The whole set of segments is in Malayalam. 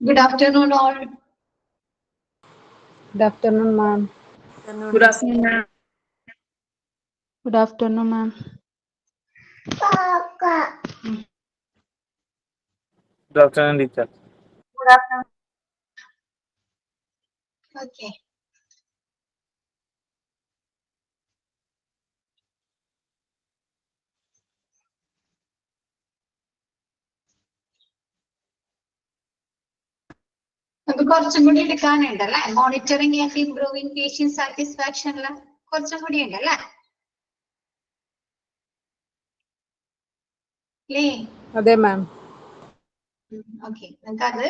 Good afternoon, all. Good afternoon, ma'am. Good afternoon, ma'am. Good afternoon, ma'am. Good afternoon, teacher. Good afternoon. Okay. നമുക്ക് കുറച്ചും കൂടി എടുക്കാനുണ്ടല്ലേ, മോണിറ്ററിംഗ് ആൻഡ് ഇംപ്രൂവിംഗ് പേഷ്യന്റ് സാറ്റിസ്ഫാക്ഷനില് കുറച്ചും കൂടി ഉണ്ടല്ലേ അല്ലേ? അതെ മാം. ഓക്കെ, നമുക്ക് അത്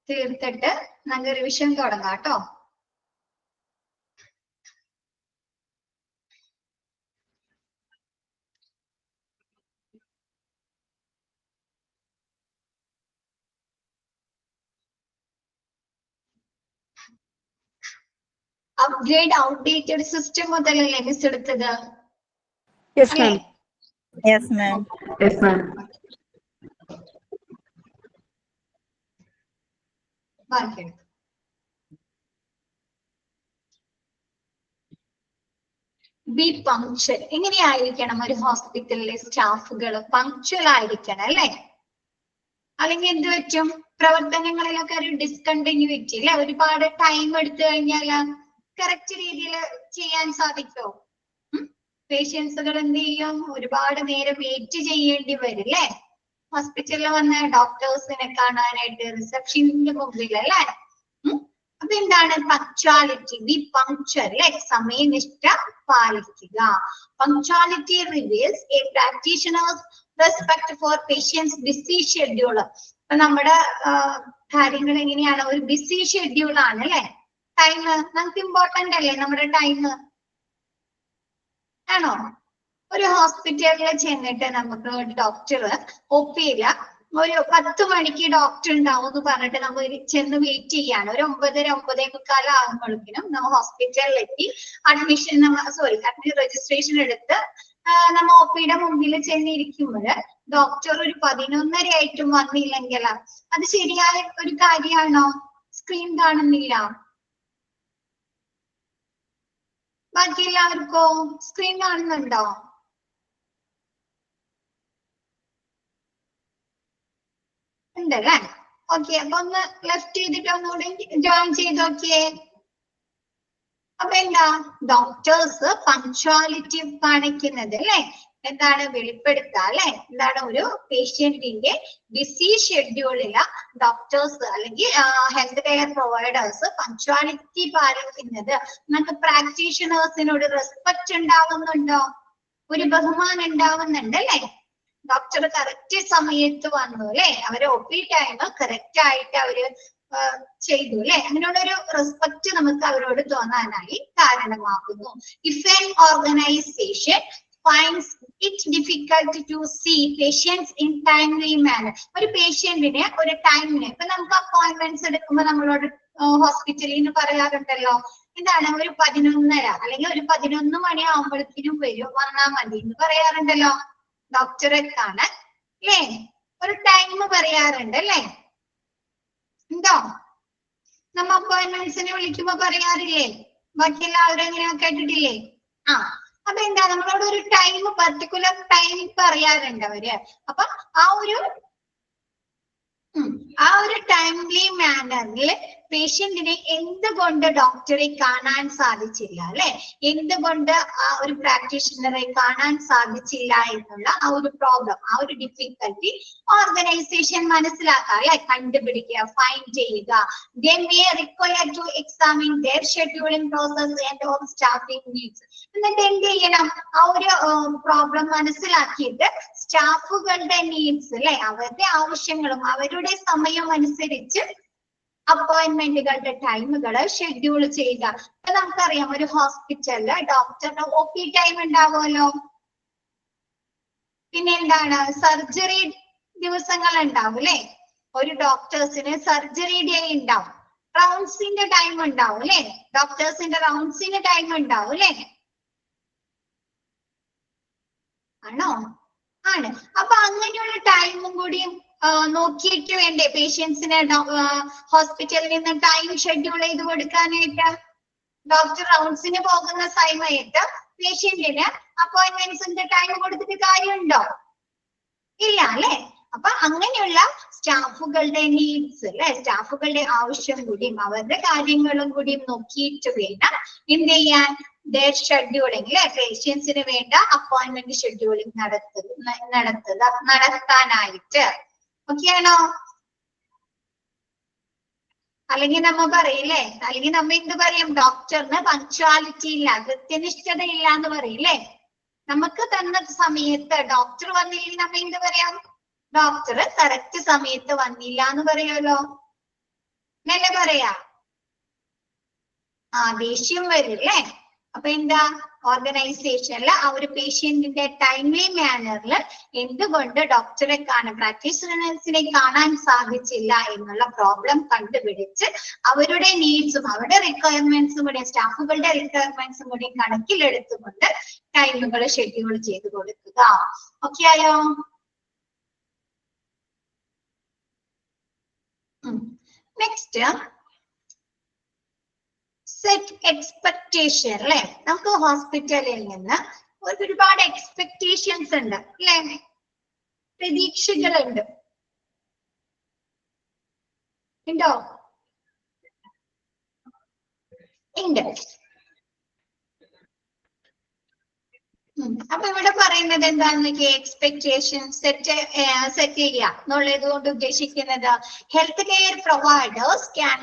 തീർത്തിട്ട് നമുക്ക് റിവിഷൻ തുടങ്ങാം കേട്ടോ. അപ്ഗ്രേഡ് ഔട്ട്ഡേറ്റഡ് സിസ്റ്റം മുതലല്ലേ മിസ് എടുത്തത്? Yes, ma'am. Yes, ma'am. Yes, ma'am. മാർക്കെടുത്തു. Be punctual. എങ്ങനെയായിരിക്കണം ഒരു ഹോസ്പിറ്റലിലെ സ്റ്റാഫുകൾ? പങ്ക്ച്വൽ ആയിരിക്കണം അല്ലേ? അല്ലെങ്കിൽ എന്ത് പറ്റും? പ്രവർത്തനങ്ങളിലൊക്കെ ഒരു ഡിസ്കണ്ടിന്യൂറ്റി അല്ലെ? ഒരുപാട് ടൈം എടുത്തു കഴിഞ്ഞാൽ കറക്റ്റ് രീതിയിൽ ചെയ്യാൻ സാധിക്കോ? പേഷ്യൻസുകൾ എന്ത് ചെയ്യും? ഒരുപാട് നേരം വെയിറ്റ് ചെയ്യേണ്ടി വരും അല്ലേ? ഹോസ്പിറ്റലിൽ വന്ന ഡോക്ടേഴ്സിനെ കാണാനായിട്ട് റിസപ്ഷനിന്റെ മുമ്പിൽ അല്ലേ? അപ്പൊ എന്താണ് പങ്ക്ച്വാലിറ്റി? ബി പങ്ക്ച്വൽ അല്ലെ? സമയനിഷ്ഠ പാലിക്കുക. Punctuality reveals a practitioner's respect for patients busy schedule. അപ്പൊ നമ്മുടെ കാര്യങ്ങൾ എങ്ങനെയാണ്? ഒരു ബിസി ഷെഡ്യൂൾ ആണ് അല്ലെ? ടൈം നമുക്ക് ഇമ്പോർട്ടന്റ് അല്ലേ? നമ്മുടെ ടൈം ആണോ? ഒരു ഹോസ്പിറ്റലിൽ ചെന്നിട്ട് നമുക്ക് ഡോക്ടർ ഒപ്പിയില്ല, ഒരു 10 മണിക്ക് ഡോക്ടർ ഉണ്ടാവും എന്ന് പറഞ്ഞിട്ട് നമ്മൾ ചെന്ന് വെയിറ്റ് ചെയ്യാണ്. ഒരു 9:30 ആകുമ്പോഴേക്കും നമ്മൾ ഹോസ്പിറ്റലിലെത്തി അഡ്മിഷൻ രജിസ്ട്രേഷൻ എടുത്ത് നമ്മ ഒപിയുടെ മുമ്പിൽ ചെന്നിരിക്കുമ്പോൾ ഡോക്ടർ ഒരു 11:30 ആയിട്ടും വന്നില്ലെങ്കിൽ അത് ശരിയായ ഒരു കാര്യമാണോ? സ്ക്രീൻ കാണുന്നില്ല. ബാക്കി എല്ലാവർക്കോ സ്ക്രീൻ കാണുന്നുണ്ടോ? ഉണ്ടല്ലേ? ഓക്കെ, അപ്പൊ ഒന്ന് ലെഫ്റ്റ് ചെയ്തിട്ട് ഒന്നുകൂടി ജോയിൻ ചെയ്ത് നോക്കിയേ. അപ്പൊ എന്താ ഡോക്ടേഴ്സ് പങ്ക്ച്വാലിറ്റി കാണിക്കുന്നത് അല്ലെ? എന്താണ് വെളിപ്പെടുത്തുക അല്ലെ? എന്താണ് ഒരു പേഷ്യന്റിന്റെ ബിസി ഷെഡ്യൂളില് ഡോക്ടേഴ്സ് അല്ലെങ്കിൽ ഹെൽത്ത് കെയർ പ്രൊവൈഡേഴ്സ് പങ്ക്ച്വാലിറ്റി പാലിക്കുന്നത്. നമുക്ക് പ്രാക്ടീഷണേഴ്സിനോട് റെസ്പെക്ട് ഉണ്ടാവുന്നുണ്ടോ? ഒരു ബഹുമാനം ഉണ്ടാവുന്നുണ്ട് അല്ലെ? ഡോക്ടർ കറക്റ്റ് സമയത്ത് വന്നു അല്ലെ? അവര് ഒപി ടൈം കറക്റ്റ് ആയിട്ട് അവര് ചെയ്തു അല്ലെ? അങ്ങനെയുള്ളൊരു റെസ്പെക്ട് നമുക്ക് അവരോട് തോന്നാനായി കാരണമാകുന്നു. If an organisation finds it difficult to see patients in timely manner. ഒരു പേഷ്യന്റിനെ ഒരു ടൈമിന്, ഇപ്പൊ നമുക്ക് അപ്പോയിന്റ്മെന്റ്സ് എടുക്കുമ്പോൾ നമ്മളോട് ഹോസ്പിറ്റലിൽ നിന്ന് പറയാറുണ്ടല്ലോ, എന്താണ് ഒരു 11:30 അല്ലെങ്കിൽ ഒരു 11 മണി ആകുമ്പോഴത്തേനും വന്നാ മതി എന്ന് പറയാറുണ്ടല്ലോ ഡോക്ടറെ കാണാൻ അല്ലേ? ഒരു ടൈം പറയാറുണ്ട് അല്ലേ? ഉണ്ടോ? നമ്മ അപ്പോയിന്റ്മെന്റ്സിനെ വിളിക്കുമ്പോ പറയാറില്ലേ? ബാക്കി എല്ലാവരും എങ്ങനെയാ കേട്ടിട്ടില്ലേ? അപ്പൊ എന്താ നമ്മളോട് ഒരു ടൈം, പർട്ടിക്കുലർ ടൈം പറയാറുണ്ട് അവര്. അപ്പൊ ആ ഒരു ടൈംലി മാനറിൽ പേഷ്യന്റിനെ എന്തുകൊണ്ട് ഡോക്ടറെ കാണാൻ സാധിച്ചില്ല അല്ലെ? എന്തുകൊണ്ട് ആ ഒരു പ്രാക്ടീഷണറെ കാണാൻ സാധിച്ചില്ല എന്നുള്ള ആ ഒരു പ്രോബ്ലം, ആ ഒരു ഡിഫിക്കൽട്ടി ഓർഗനൈസേഷൻ മനസ്സിലാക്കുക അല്ലെ? കണ്ടുപിടിക്കുക, ഫൈൻഡ് ചെയ്യുക. They may require to examine their scheduling process and or staffing needs. എന്നിട്ട് എന്ത് ചെയ്യണം? ആ ഒരു പ്രോബ്ലം മനസ്സിലാക്കിയിട്ട് സ്റ്റാഫുകളുടെ നീഡ്സ് അല്ലെ? അവരുടെ ആവശ്യങ്ങളും അവരുടെ സമയം അനുസരിച്ച് അപ്പോയിന്റ്മെന്റുകളുടെ ടൈമുകള് ഷെഡ്യൂൾ ചെയ്യുക. അപ്പൊ നമുക്കറിയാം ഒരു ഹോസ്പിറ്റലില് ഡോക്ടറുടെ ഒപി ടൈം ഉണ്ടാവുമല്ലോ. പിന്നെ എന്താണ്? സർജറി ദിവസങ്ങൾ ഉണ്ടാവും അല്ലെ? ഒരു ഡോക്ടേഴ്സിന് സർജറി ഡേ ഉണ്ടാവും. റൗണ്ട്സിന്റെ ടൈം ഉണ്ടാവും അല്ലെ? ഡോക്ടേഴ്സിന്റെ റൗണ്ട്സിന് ടൈം ഉണ്ടാവും അല്ലെ? ആണോ? ആണ്. അപ്പൊ അങ്ങനെയുള്ള ടൈമും കൂടിയും നോക്കിയിട്ട് വേണ്ടേ പേഷ്യൻസിനെ ഹോസ്പിറ്റലിൽ നിന്ന് ടൈം ഷെഡ്യൂൾ ചെയ്ത് കൊടുക്കാനായിട്ട്? ഡോക്ടർ റൗണ്ട്സിന് പോകുന്ന സമയത്ത് പേഷ്യന്റിന് അപ്പോയിന്റ്മെന്റ്സിന്റെ ടൈം കൊടുത്തിട്ട് കാര്യമുണ്ടോ? ഇല്ല അല്ലെ? അപ്പൊ അങ്ങനെയുള്ള സ്റ്റാഫുകളുടെ നീഡ്സ് അല്ലെ, സ്റ്റാഫുകളുടെ ആവശ്യം കൂടിയും അവരുടെ കാര്യങ്ങളും കൂടിയും നോക്കിയിട്ട് വേണം എന്ത് ചെയ്യാൻ? ഷെഡ്യൂളിംഗ് അല്ലെ, പേഷ്യൻസിന് വേണ്ട അപ്പോയിന്റ്മെന്റ് ഷെഡ്യൂളിംഗ് നടത്താനായിട്ട്. ഓക്കെ ആണോ? അല്ലെങ്കിൽ നമ്മ പറയില്ലേ, അല്ലെങ്കിൽ നമ്മ എന്ത് പറയും? ഡോക്ടറിന് പങ്ക്ച്വാലിറ്റി ഇല്ല, കൃത്യനിഷ്ഠത ഇല്ല എന്ന് പറയില്ലേ? നമുക്ക് തന്ന സമയത്ത് ഡോക്ടർ വന്നില്ലെങ്കിൽ നമ്മ എന്ത് പറയാം? ഡോക്ടർ കറക്റ്റ് സമയത്ത് വന്നില്ല എന്ന് പറയുമല്ലോ, നല്ല പറയാ. ദേഷ്യം വരും അല്ലേ? അപ്പൊ എന്താ? ഓർഗനൈസേഷനിൽ ആ ഒരു പേഷ്യന്റിന്റെ ടൈംലി മാനറിൽ എന്തുകൊണ്ട് ഡോക്ടറെ പ്രാക്ടീഷണേഴ്സിനെ കാണാൻ സാധിച്ചില്ല എന്നുള്ള പ്രോബ്ലം കണ്ടുപിടിച്ച് അവരുടെ നീഡ്സും അവരുടെ റിക്വയർമെന്റ്സും കൂടി, സ്റ്റാഫുകളുടെ റിക്വയർമെന്റ്സും കൂടി കണക്കിലെടുത്തുകൊണ്ട് ടൈമുകൾ ഷെഡ്യൂൾ ചെയ്ത് കൊടുക്കുക. ഓക്കെ ആയോ? നെക്സ്റ്റ്, സെറ്റ് എക്സ്പെക്ടേഷൻ അല്ലെ. നമുക്ക് ഹോസ്പിറ്റലിൽ നിന്ന് ഒരുപാട് എക്സ്പെക്ടേഷൻസ് ഉണ്ട് അല്ലെ, പ്രതീക്ഷകളുണ്ട്. ഉണ്ടോ? ഉണ്ട്. അപ്പൊ ഇവിടെ പറയുന്നത് എന്താണെന്നൊക്കെ? എക്സ്പെക്ടേഷൻ സെറ്റ് ചെയ്യുക എന്നുള്ളത് കൊണ്ട് ഉദ്ദേശിക്കുന്നത് health care providers can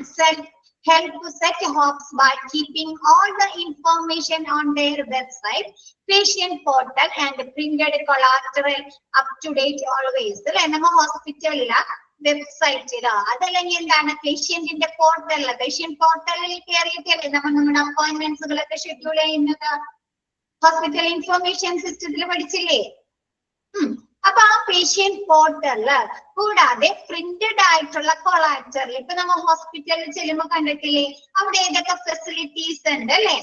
help set hopes by keeping all the information on their website, patient portal and printed collateral up to date always. നമ്മ ഹോസ്പിറ്റലിലെ വെബ്സൈറ്റിലോ അതല്ലെങ്കിൽ എന്താണ് പേഷ്യന്റിന്റെ പോർട്ടലില്, പേഷ്യന്റ് പോർട്ടലിൽ കയറിയിട്ടല്ലേ നമ്മൾ നമ്മുടെ അപ്പോയിന്റ്മെന്റ്സുകളൊക്കെ ഷെഡ്യൂൾ ചെയ്യുന്നത്? ഹോസ്പിറ്റൽ ഇൻഫർമേഷൻ സിസ്റ്റത്തിൽ പഠിച്ചില്ലേ? അപ്പൊ ആ പേഷ്യന്റ് പോർട്ടലില് കൂടാതെ പ്രിന്റഡ് ആയിട്ടുള്ള കൊളാറ്ററൽ, ഇപ്പൊ നമ്മൾ ഹോസ്പിറ്റലിൽ ചെല്ലുമ്പോ കണ്ടിട്ടില്ലേ അവിടെ ഏതൊക്കെ ഫെസിലിറ്റീസ് ഉണ്ട് അല്ലെ,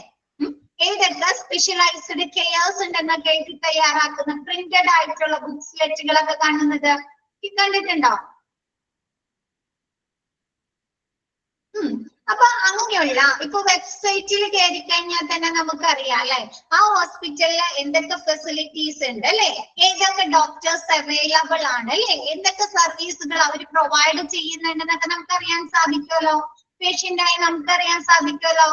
ഏതൊക്കെ സ്പെഷ്യലൈസ്ഡ് കെയർസ് ഉണ്ടെന്നൊക്കെ എഴുതി തയ്യാറാക്കുന്ന പ്രിന്റഡ് ആയിട്ടുള്ള ബുക്ക്ലെറ്റുകളൊക്കെ കാണുന്നത് കണ്ടിട്ടുണ്ടോ? അപ്പൊ അങ്ങനെയുള്ള ഇപ്പൊ വെബ്സൈറ്റിൽ കയറി കഴിഞ്ഞാൽ തന്നെ നമുക്കറിയാം അല്ലെ ആ ഹോസ്പിറ്റലില് എന്തൊക്കെ ഫെസിലിറ്റീസ് ഉണ്ട് അല്ലെ, ഏതൊക്കെ ഡോക്ടേഴ്സ് അവൈലബിൾ ആണ് അല്ലെ, എന്തൊക്കെ സർവീസുകൾ അവർ പ്രൊവൈഡ് ചെയ്യുന്നുണ്ടെന്നൊക്കെ നമുക്കറിയാൻ സാധിക്കുമല്ലോ, പേഷ്യന്റായി നമുക്കറിയാൻ സാധിക്കുമല്ലോ.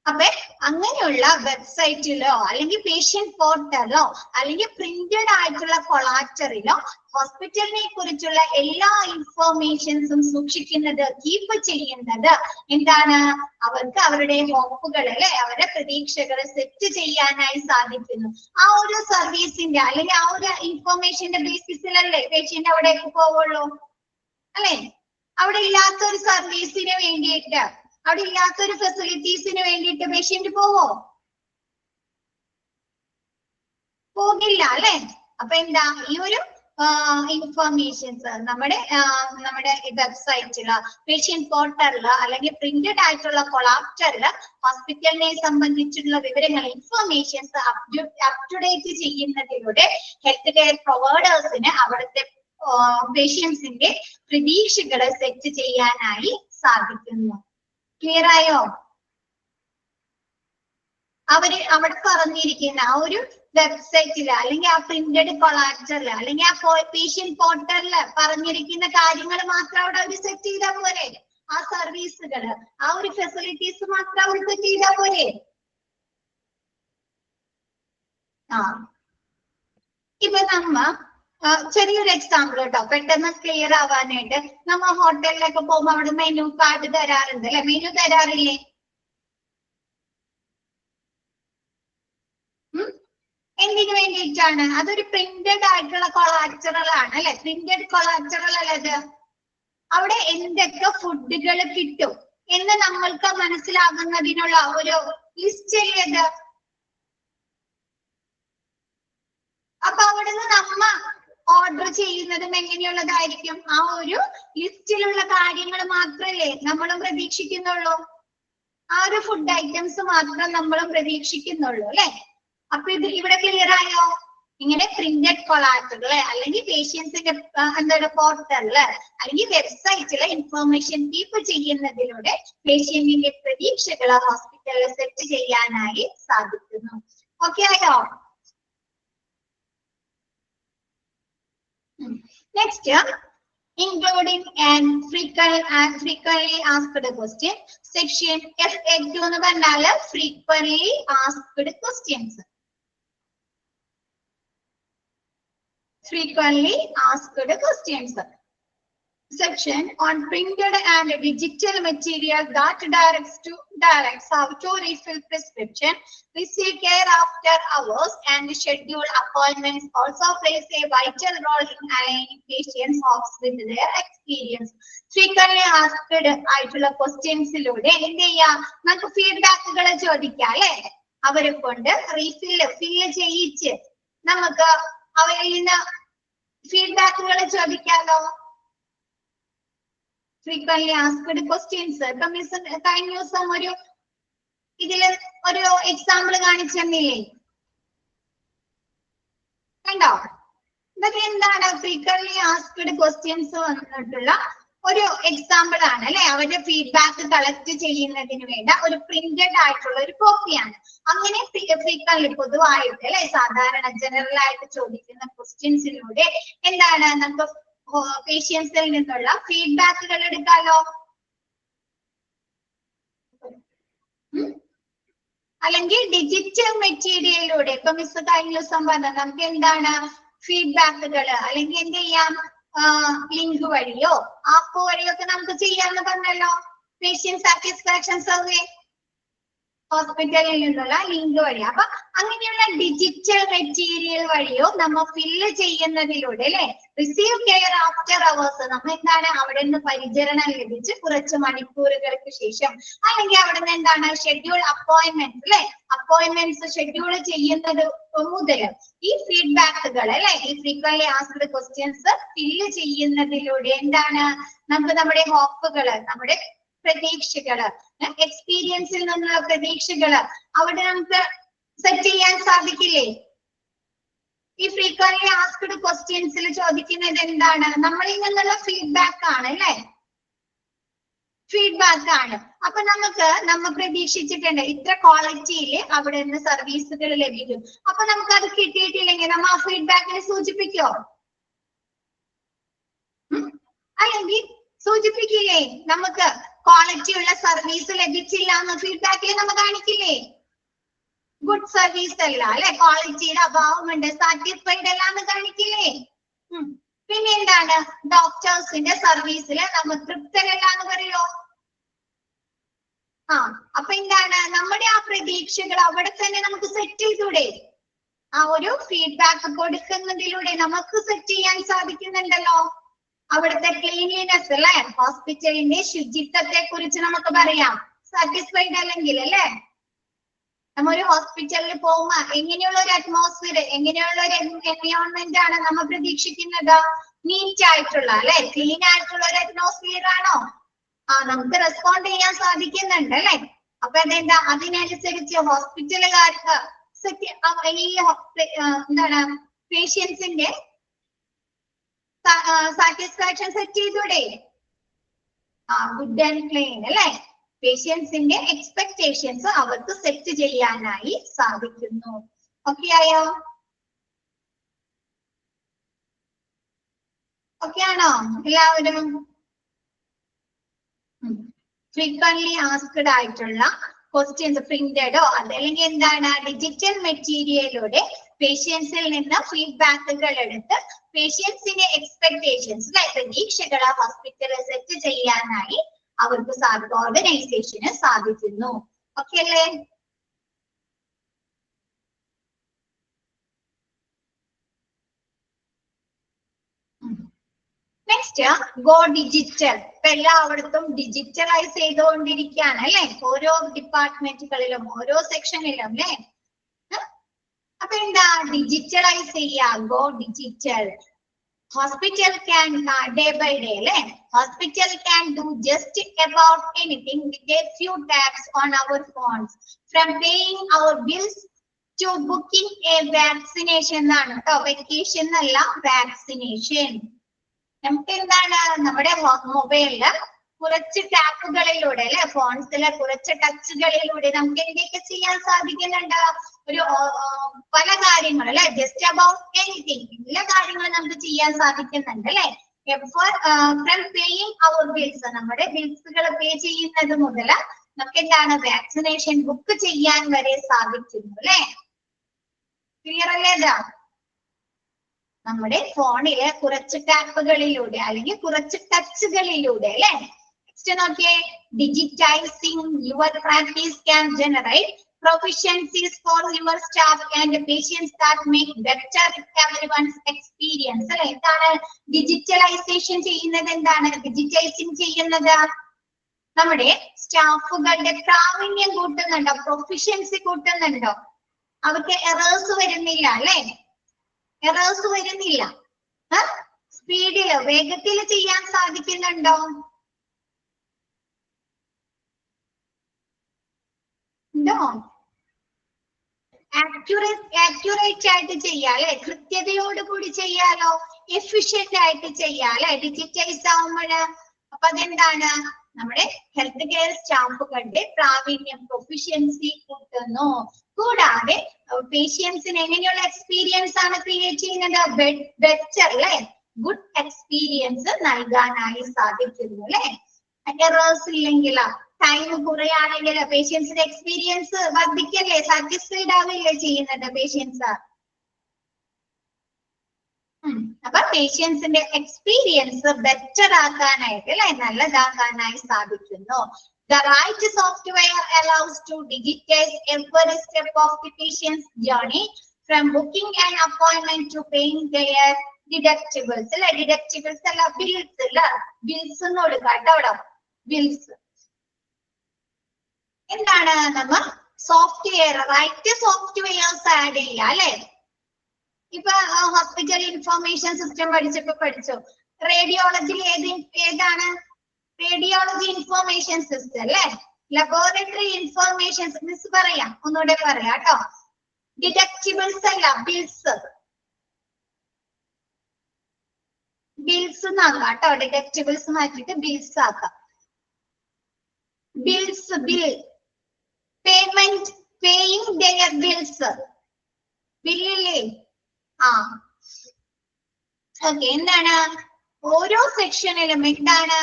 അപ്പൊ അങ്ങനെയുള്ള വെബ്സൈറ്റിലോ അല്ലെങ്കിൽ പേഷ്യന്റ് പോർട്ടലോ അല്ലെങ്കിൽ പ്രിന്റഡ് ആയിട്ടുള്ള കൊളാറ്ററിലോ ഹോസ്പിറ്റലിനെ കുറിച്ചുള്ള എല്ലാ ഇൻഫോർമേഷൻസും സൂക്ഷിക്കുന്നത്, കീപ്പ് ചെയ്യുന്നത് എന്താണ്? അവർക്ക് അവരുടെ ഹോപ്പുകൾ അല്ലെ, അവരുടെ പ്രതീക്ഷകൾ സെറ്റ് ചെയ്യാനായി സാധിക്കുന്നു. ആ ഒരു സർവീസിന്റെ അല്ലെങ്കിൽ ആ ഒരു ഇൻഫോർമേഷന്റെ ബേസിസിലല്ലേ പേഷ്യന്റ് അവിടേക്ക് പോവുള്ളൂ അല്ലെ? അവിടെ ഇല്ലാത്ത ഒരു സർവീസിന് വേണ്ടിയിട്ട്, അവിടെ ഇല്ലാത്തൊരു ഫെസിലിറ്റീസിന് വേണ്ടിയിട്ട് പേഷ്യന്റ് പോവോ? പോകില്ല അല്ലെ? അപ്പൊ എന്താ ഈ ഒരു ഇൻഫർമേഷൻസ് നമ്മുടെ വെബ്സൈറ്റില്, പേഷ്യന്റ് പോർട്ടലില് അല്ലെങ്കിൽ പ്രിന്റഡ് ആയിട്ടുള്ള കൊളാറ്ററില് ഹോസ്പിറ്റലിനെ സംബന്ധിച്ചുള്ള വിവരങ്ങൾ, ഇൻഫർമേഷൻസ് അപ് ടു ഡേറ്റ് ചെയ്യുന്നതിലൂടെ ഹെൽത്ത് കെയർ പ്രൊവൈഡേഴ്സിന് അവിടുത്തെ പേഷ്യൻസിന്റെ പ്രതീക്ഷകളെ സെറ്റ് ചെയ്യാനായി സാധിക്കുന്നു. ക്ലിയർ ആയോ? അവിടെ പറഞ്ഞിരിക്കുന്ന ആ ഒരു വെബ്സൈറ്റില് അല്ലെങ്കിൽ ആ പ്രിന്റഡ് കൊളാറ്ററില് അല്ലെങ്കിൽ ആ പേഷ്യന്റ് പോർട്ടലില് പറഞ്ഞിരിക്കുന്ന കാര്യങ്ങൾ മാത്രം അവിടെ അവർ സെറ്റ് ചെയ്താൽ പോരെ? ആ സർവീസുകള്, ആ ഒരു ഫെസിലിറ്റീസ് മാത്രം അവിടെ സെറ്റ് ചെയ്താൽ പോരെ? ഇപ്പൊ നമ്മ ചെറിയൊരു എക്സാമ്പിൾ കേട്ടോ, പെട്ടെന്ന് ക്ലിയർ ആവാനായിട്ട്. നമ്മ ഹോട്ടലിലൊക്കെ പോകുമ്പോ അവിടെ മെനു കാർഡ് തരാറുണ്ട് അല്ലെ, മെനു തരാറില്ലേ? എന്തിനു വേണ്ടിയിട്ടാണ്? അതൊരു പ്രിന്റഡ് ആയിട്ടുള്ള കൊളാറ്ററൽ ആണ് അല്ലെ, പ്രിന്റഡ് കൊളാറ്ററൽ അല്ലത്. അവിടെ എന്തൊക്കെ ഫുഡുകൾ കിട്ടും എന്ന് നമ്മൾക്ക് മനസ്സിലാകുന്നതിനുള്ള ഒരു ലിസ്റ്റ് അല്ലേ അത്. അപ്പൊ അവിടുന്ന് നമ്മ ഓർഡർ ചെയ്യുന്നതും എങ്ങനെയുള്ളതായിരിക്കും? ആ ഒരു ലിസ്റ്റിലുള്ള കാര്യങ്ങൾ മാത്രമല്ലേ നമ്മളും പ്രതീക്ഷിക്കുന്നുള്ളൂ, ആ ഒരു ഫുഡ് ഐറ്റംസ് മാത്രം നമ്മളും പ്രതീക്ഷിക്കുന്നുള്ളൂ അല്ലെ. അപ്പൊ ഇത് ഇവിടെ ക്ലിയർ ആയോ? ഇങ്ങനെ പ്രിന്റഡ് കൊളാറ്ററൽ അല്ലെങ്കിൽ പേഷ്യൻസിന്റെ എന്താണ് പോർട്ടലില് അല്ലെങ്കിൽ വെബ്സൈറ്റില് ഇൻഫർമേഷൻ കീപ്പ് ചെയ്യുന്നതിലൂടെ പേഷ്യന്റിന്റെ പ്രതീക്ഷകള് ഹോസ്പിറ്റലിൽ സെറ്റ് ചെയ്യാനായി സാധിക്കുന്നു. ഓക്കെ ആയോ? Next, including and frequently asked question. Section FAQ എന്ന് പറഞ്ഞാൽ frequently asked questions. Frequently asked questions. Section on printed and digital material that directs how to refill prescription, receive care after hours, and schedule appointments also plays a vital role in aligning patients' hopes with their experience. Frequently asked ആയിട്ടുള്ള ക്വസ്റ്റ്യൻസിലൂടെ എന്ത് ചെയ്യാം? നമുക്ക് ഫീഡ്ബാക്കുകൾ ചോദിക്കാം അല്ലെ? അവരെ കൊണ്ട് ഫില്ല് ചെയ്യിച്ച് നമുക്ക് അവരിൽ നിന്ന് ഫീഡ്ബാക്കുകൾ ചോദിക്കാലോ. frequently asked questions. കഴിഞ്ഞ ദിവസം ഇതില് ഒരു എക്സാമ്പിൾ കാണിച്ചെന്നില്ലേ? കണ്ടോ? ഇതൊക്കെ എന്താണ്? frequently asked questions വന്നിട്ടുള്ള ഒരു എക്സാമ്പിൾ ആണ് അല്ലെ? അവരുടെ ഫീഡ്ബാക്ക് കളക്ട് ചെയ്യുന്നതിന് വേണ്ട ഒരു പ്രിന്റഡ് ആയിട്ടുള്ള ഒരു കോപ്പിയാണ്. അങ്ങനെ ഫ്രീക്വന്റ്ലി പൊതുവായിട്ട് അല്ലെ സാധാരണ ജനറൽ ആയിട്ട് ചോദിക്കുന്ന ക്വസ്റ്റ്യൻസിലൂടെ എന്താണ് നമുക്ക് പേഷ്യൻസിൽ നിന്നുള്ള ഫീഡ്ബാക്കുകൾ എടുക്കാലോ. അല്ലെങ്കിൽ ഡിജിറ്റൽ മെറ്റീരിയലിലൂടെ ഇപ്പൊ മിസ് കഴിഞ്ഞ ദിവസം പറഞ്ഞ നമുക്ക് എന്താണ് ഫീഡ്ബാക്കുകൾ അല്ലെങ്കിൽ എന്ത് ചെയ്യാം? ലിങ്ക് വഴിയോ ആപ്പ് വഴിയോ ഒക്കെ നമുക്ക് ചെയ്യാമെന്ന് പറഞ്ഞല്ലോ. പേഷ്യന്റ് സാറ്റിസ്ഫാക്ഷൻ സർവേ ഹോസ്പിറ്റലിൽ നിന്നുള്ള ലിങ്ക് വഴി. അപ്പൊ അങ്ങനെയുള്ള ഡിജിറ്റൽ മെറ്റീരിയൽ വഴിയോ നമ്മൾ ഫില്ല് ചെയ്യുന്നതിലൂടെ അല്ലെ റിസീവ് കെയർ ആഫ്റ്റർ അവേഴ്സ് നമ്മൾ എന്താണ് അവിടെ നിന്ന് പരിചരണം ലഭിച്ച് കുറച്ച് മണിക്കൂറുകൾക്ക് ശേഷം അല്ലെങ്കിൽ അവിടെ നിന്ന് എന്താണ് ഷെഡ്യൂൾ അപ്പോയിന്റ്മെന്റ്സ് അല്ലെ അപ്പോയിന്റ്മെന്റ്സ് ഷെഡ്യൂൾ ചെയ്യുന്നത് മുതൽ ഈ ഫീഡ്ബാക്കുകൾ അല്ലെ ഈ ഫ്രീക്വന്റ്ലി ആസ്ക്ഡ് ക്വസ്റ്റ്യൻസ് ഫില്ല് ചെയ്യുന്നതിലൂടെ എന്താണ് നമുക്ക് നമ്മുടെ ഹോപ്പുകള് നമ്മുടെ പ്രതീക്ഷകള് എക്സ്പീരിയൻസിൽ നിന്നുള്ള പ്രതീക്ഷകള് അവിടെ നമുക്ക് സെറ്റ് ചെയ്യാൻ സാധിക്കില്ലേ? ഈ ഫ്രീക്വന്റ്ലി ആസ്ക്ഡ് ക്വസ്റ്റ്യൻസിൽ ചോദിക്കുന്നത് എന്താണ്? നമ്മളിൽ നിന്നുള്ള ഫീഡ്ബാക്ക് ആണ് അല്ലെ? ഫീഡ്ബാക്ക് ആണ്. അപ്പൊ നമ്മ പ്രതീക്ഷിച്ചിട്ടുണ്ട് ഇത്ര ക്വാളിറ്റിയിൽ അവിടെ നിന്ന് സർവീസുകൾ ലഭിക്കും. അപ്പൊ നമുക്ക് അത് കിട്ടിയിട്ടില്ലെങ്കിൽ നമ്മ ആ ഫീഡ്ബാക്കിനെ സൂചിപ്പിക്കോ? അല്ലെങ്കിൽ സൂചിപ്പിക്കില്ലേ? നമുക്ക് ക്വാളിറ്റി ഉള്ള സർവീസ് ലഭിച്ചില്ല എന്ന് ഫീഡ്ബാക്കിൽ നമ്മൾ കാണിക്കില്ലേ? ഗുഡ് സർവീസ് അല്ല അല്ലെ, ക്വാളിറ്റിയുടെ അഭാവമുണ്ട്, സാറ്റിസ്ഫൈഡ് അല്ല എന്ന് കാണിക്കില്ലേ? പിന്നെ എന്താണ്? ഡോക്ടേഴ്സിന്റെ സർവീസിൽ നമ്മൾ തൃപ്തരല്ല എന്ന് പറയോ? അപ്പൊ എന്താണ്? നമ്മുടെ ആ പ്രതീക്ഷകൾ അവിടെ തന്നെ നമുക്ക് സെറ്റ് ചെയ്തൂടെ? ആ ഒരു ഫീഡ്ബാക്ക് കൊടുക്കുന്നതിലൂടെ നമുക്ക് സെറ്റ് ചെയ്യാൻ സാധിക്കുന്നുണ്ടല്ലോ. അവിടുത്തെ ക്ലീൻലിനെസ് അല്ലെ, ഹോസ്പിറ്റലിന്റെ ശുചിത്വത്തെ കുറിച്ച് നമുക്ക് പറയാം. സാറ്റിസ്ഫൈഡ് അല്ലെങ്കിൽ അല്ലെ, നമ്മ ഒരു ഹോസ്പിറ്റലിൽ പോകുമ്പോ എങ്ങനെയുള്ള ഒരു അറ്റ്മോസ്ഫിയർ, എങ്ങനെയുള്ള ഒരു എൻവയോൺമെന്റ് ആണ് നമ്മൾ പ്രതീക്ഷിക്കുന്നത്? നീറ്റ് ആയിട്ടുള്ള അല്ലെ, ക്ലീൻ ആയിട്ടുള്ള ഒരു അറ്റ്മോസ്ഫിയർ ആണോ? നമുക്ക് റെസ്പോണ്ട് ചെയ്യാൻ സാധിക്കുന്നുണ്ട് അല്ലെ. അപ്പൊ അതെന്താ? അതിനനുസരിച്ച് ഹോസ്പിറ്റലുകാർക്ക് എന്താണ് പേഷ്യൻസിന്റെ സാറ്റിസ്ഫാക്ഷൻ സെറ്റ് ചെയ്തൂടെ? ഗുഡ് ആൻഡ് ക്ലീൻ അല്ലെ, പേഷ്യൻസിന്റെ എക്സ്പെക്ടേഷൻസ് അവർക്ക് സെറ്റ് ചെയ്യാനായി സാധിക്കുന്നു. ഓക്കെ ആയോ? ഓക്കെ ആണോ എല്ലാവരും? ഫ്രീക്വന്റ്ലി ആസ്ക്ഡ് ആയിട്ടുള്ള ക്വസ്റ്റ്യൻസ് പ്രിന്റഡോ അതല്ലെങ്കിൽ എന്താണ് ഡിജിറ്റൽ മെറ്റീരിയലിലൂടെ പേഷ്യൻസിൽ നിന്ന് ഫീഡ്ബാക്കുകൾ എടുത്ത് പേഷ്യൻസിന്റെ എക്സ്പെക്ടേഷൻസ് പ്രതീക്ഷകൾ ഹോസ്പിറ്റലിൽ സെറ്റ് ചെയ്യാനായി അവർക്ക് ഓർഗനൈസേഷന് സാധിക്കുന്നു. ഓക്കെ അല്ലേ? Next, go digital. ഇപ്പൊ എല്ലായിടത്തും ഡിജിറ്റലൈസ് ചെയ്തുകൊണ്ടിരിക്കുകയാണ് അല്ലെ, ഓരോ ഡിപ്പാർട്ട്മെന്റുകളിലും ഓരോ സെക്ഷനിലും അല്ലെ. അപ്പൊ എന്താ? ഡിജിറ്റലൈസ് ചെയ്യുക, go digital. Hospital can day by day, hospital can do just about anything with a few taps on our phones, from paying our bills to booking a vaccination എന്നാണ് കേട്ടോ. വെക്കേഷൻ എന്നല്ല, വാക്സിനേഷൻ. നമുക്ക് എന്താണ് നമ്മുടെ മൊബൈലില് കുറച്ച് ടാപ്പുകളിലൂടെ അല്ലെ, ഫോൺസിലെ കുറച്ച് ടച്ചുകളിലൂടെ നമുക്ക് എന്തൊക്കെ ചെയ്യാൻ സാധിക്കുന്നുണ്ട്? ഒരു പല കാര്യങ്ങൾ അല്ലെ, ജസ്റ്റ് അബൌട്ട് എനിത്തിങ്, എല്ലാ കാര്യങ്ങളും നമുക്ക് ചെയ്യാൻ സാധിക്കുന്നുണ്ട് അല്ലെ. ഫ്രം പേയിങ് അവർ ബിൽസ്, നമ്മുടെ ബിൽസുകൾ പേ ചെയ്യുന്നത് മുതൽ നമുക്ക് എന്താണ് വാക്സിനേഷൻ ബുക്ക് ചെയ്യാൻ വരെ സാധിക്കുന്നു അല്ലെ. ക്ലിയർ അല്ലേ? ഇതാ നമ്മുടെ ഫോണിലെ കുറച്ച് ടാപ്പുകളിലൂടെ അല്ലെങ്കിൽ കുറച്ച് ടച്ചുകളിലൂടെ അല്ലെ. നെക്സ്റ്റ് നോക്കിയേ, digitising your practice can generate proficiencies for your staff and patients that make better everyone's experience അല്ലെ. എന്താണ് ഡിജിറ്റലൈസേഷൻ ചെയ്യുന്നത്? എന്താണ് ഡിജിറ്റൈസിങ് ചെയ്യുന്നത്? നമ്മുടെ സ്റ്റാഫുകളുടെ പ്രാവീണ്യം കൂട്ടുന്നുണ്ടോ? പ്രൊഫിഷ്യൻസി കൂട്ടുന്നുണ്ടോ? അവർക്ക് എറേഴ്സ് വരുന്നില്ല അല്ലെ, എറേഴ്സ് വരുന്നില്ല. സ്പീഡില് വേഗത്തിൽ ചെയ്യാൻ സാധിക്കുന്നുണ്ടോ? ആക്യുറേറ്റ് ആയിട്ട് ചെയ്യാം അല്ലെ, കൃത്യതയോട് കൂടി ചെയ്യാലോ, എഫിഷ്യന്റ് ആയിട്ട് ചെയ്യാം അല്ലെ ഡിജിറ്റൈസ് ആവുമ്പോഴ്. അപ്പൊ അതെന്താണ് നമ്മുടെ ഹെൽത്ത് കെയർ സ്റ്റാഫുകളുടെ പ്രാവീണ്യം, പ്രൊഫിഷ്യൻസി കൂട്ടുന്നു. കൂടാതെ പേഷ്യൻസിന് എങ്ങനെയുള്ള എക്സ്പീരിയൻസ് ആണ് ക്രിയേറ്റ് ചെയ്യുന്നത്? ബെറ്റർ അല്ലെ, ഗുഡ് എക്സ്പീരിയൻസ് നൽകാനായി സാധിക്കുന്നു അല്ലെ. എറേഴ്സ് ഇല്ലെങ്കിൽ, ടൈം കുറയാണെങ്കിൽ പേഷ്യൻസിന്റെ എക്സ്പീരിയൻസ് വർദ്ധിക്കല്ലേ, സാറ്റിസ്ഫൈഡ് ആവില്ലേ ചെയ്യുന്നത് പേഷ്യൻസ്? അപ്പൊ പേഷ്യൻസിന്റെ എക്സ്പീരിയൻസ് ബെറ്റർ ആക്കാനായിട്ട് അല്ലെ, നല്ലതാക്കാനായി സാധിക്കുന്നു. The right software allows to digitize every step of the patient's journey from booking an appointment to paying their deductibles അല്ലെ. ഡിഡക്റ്റിബിൾസ് അല്ല, ബിൽസ് അല്ല, ബിൽസ് എന്ന് കൊടുക്കാട്ടോ അവിടെ. ബിൽസ് എന്താണ്? നമ്മൾ സോഫ്റ്റ്വെയർ, റൈറ്റ് സോഫ്റ്റ്വെയർസ് ആഡ് ചെയ്യുക അല്ലെ. ഇപ്പൊ ഹോസ്പിറ്റൽ ഇൻഫർമേഷൻ സിസ്റ്റം പഠിച്ചു. റേഡിയോളജിയിൽ ഏതാണ്? റേഡിയോളജി ഇൻഫർമേഷൻ സിസ്റ്റം അല്ലെ. ലബോറട്ടറി ഇൻഫർമേഷൻ മിസ് പറയാം, ഒന്നുകൂടെ പറയാം കേട്ടോ. ഡിഡക്റ്റിബിൾസ് അല്ല, ബിൽസ്. ബിൽസ് എന്നാക്കാം കേട്ടോ, ഡിഡക്റ്റിബിൾസ് മാറ്റിട്ട് ബിൽസ് ആക്കാം. Bills, bill, payment, paying their bills, ബില്ലില്ലേ? ഓക്കെ. എന്താണ് ഓരോ സെക്ഷനിലും എന്താണ്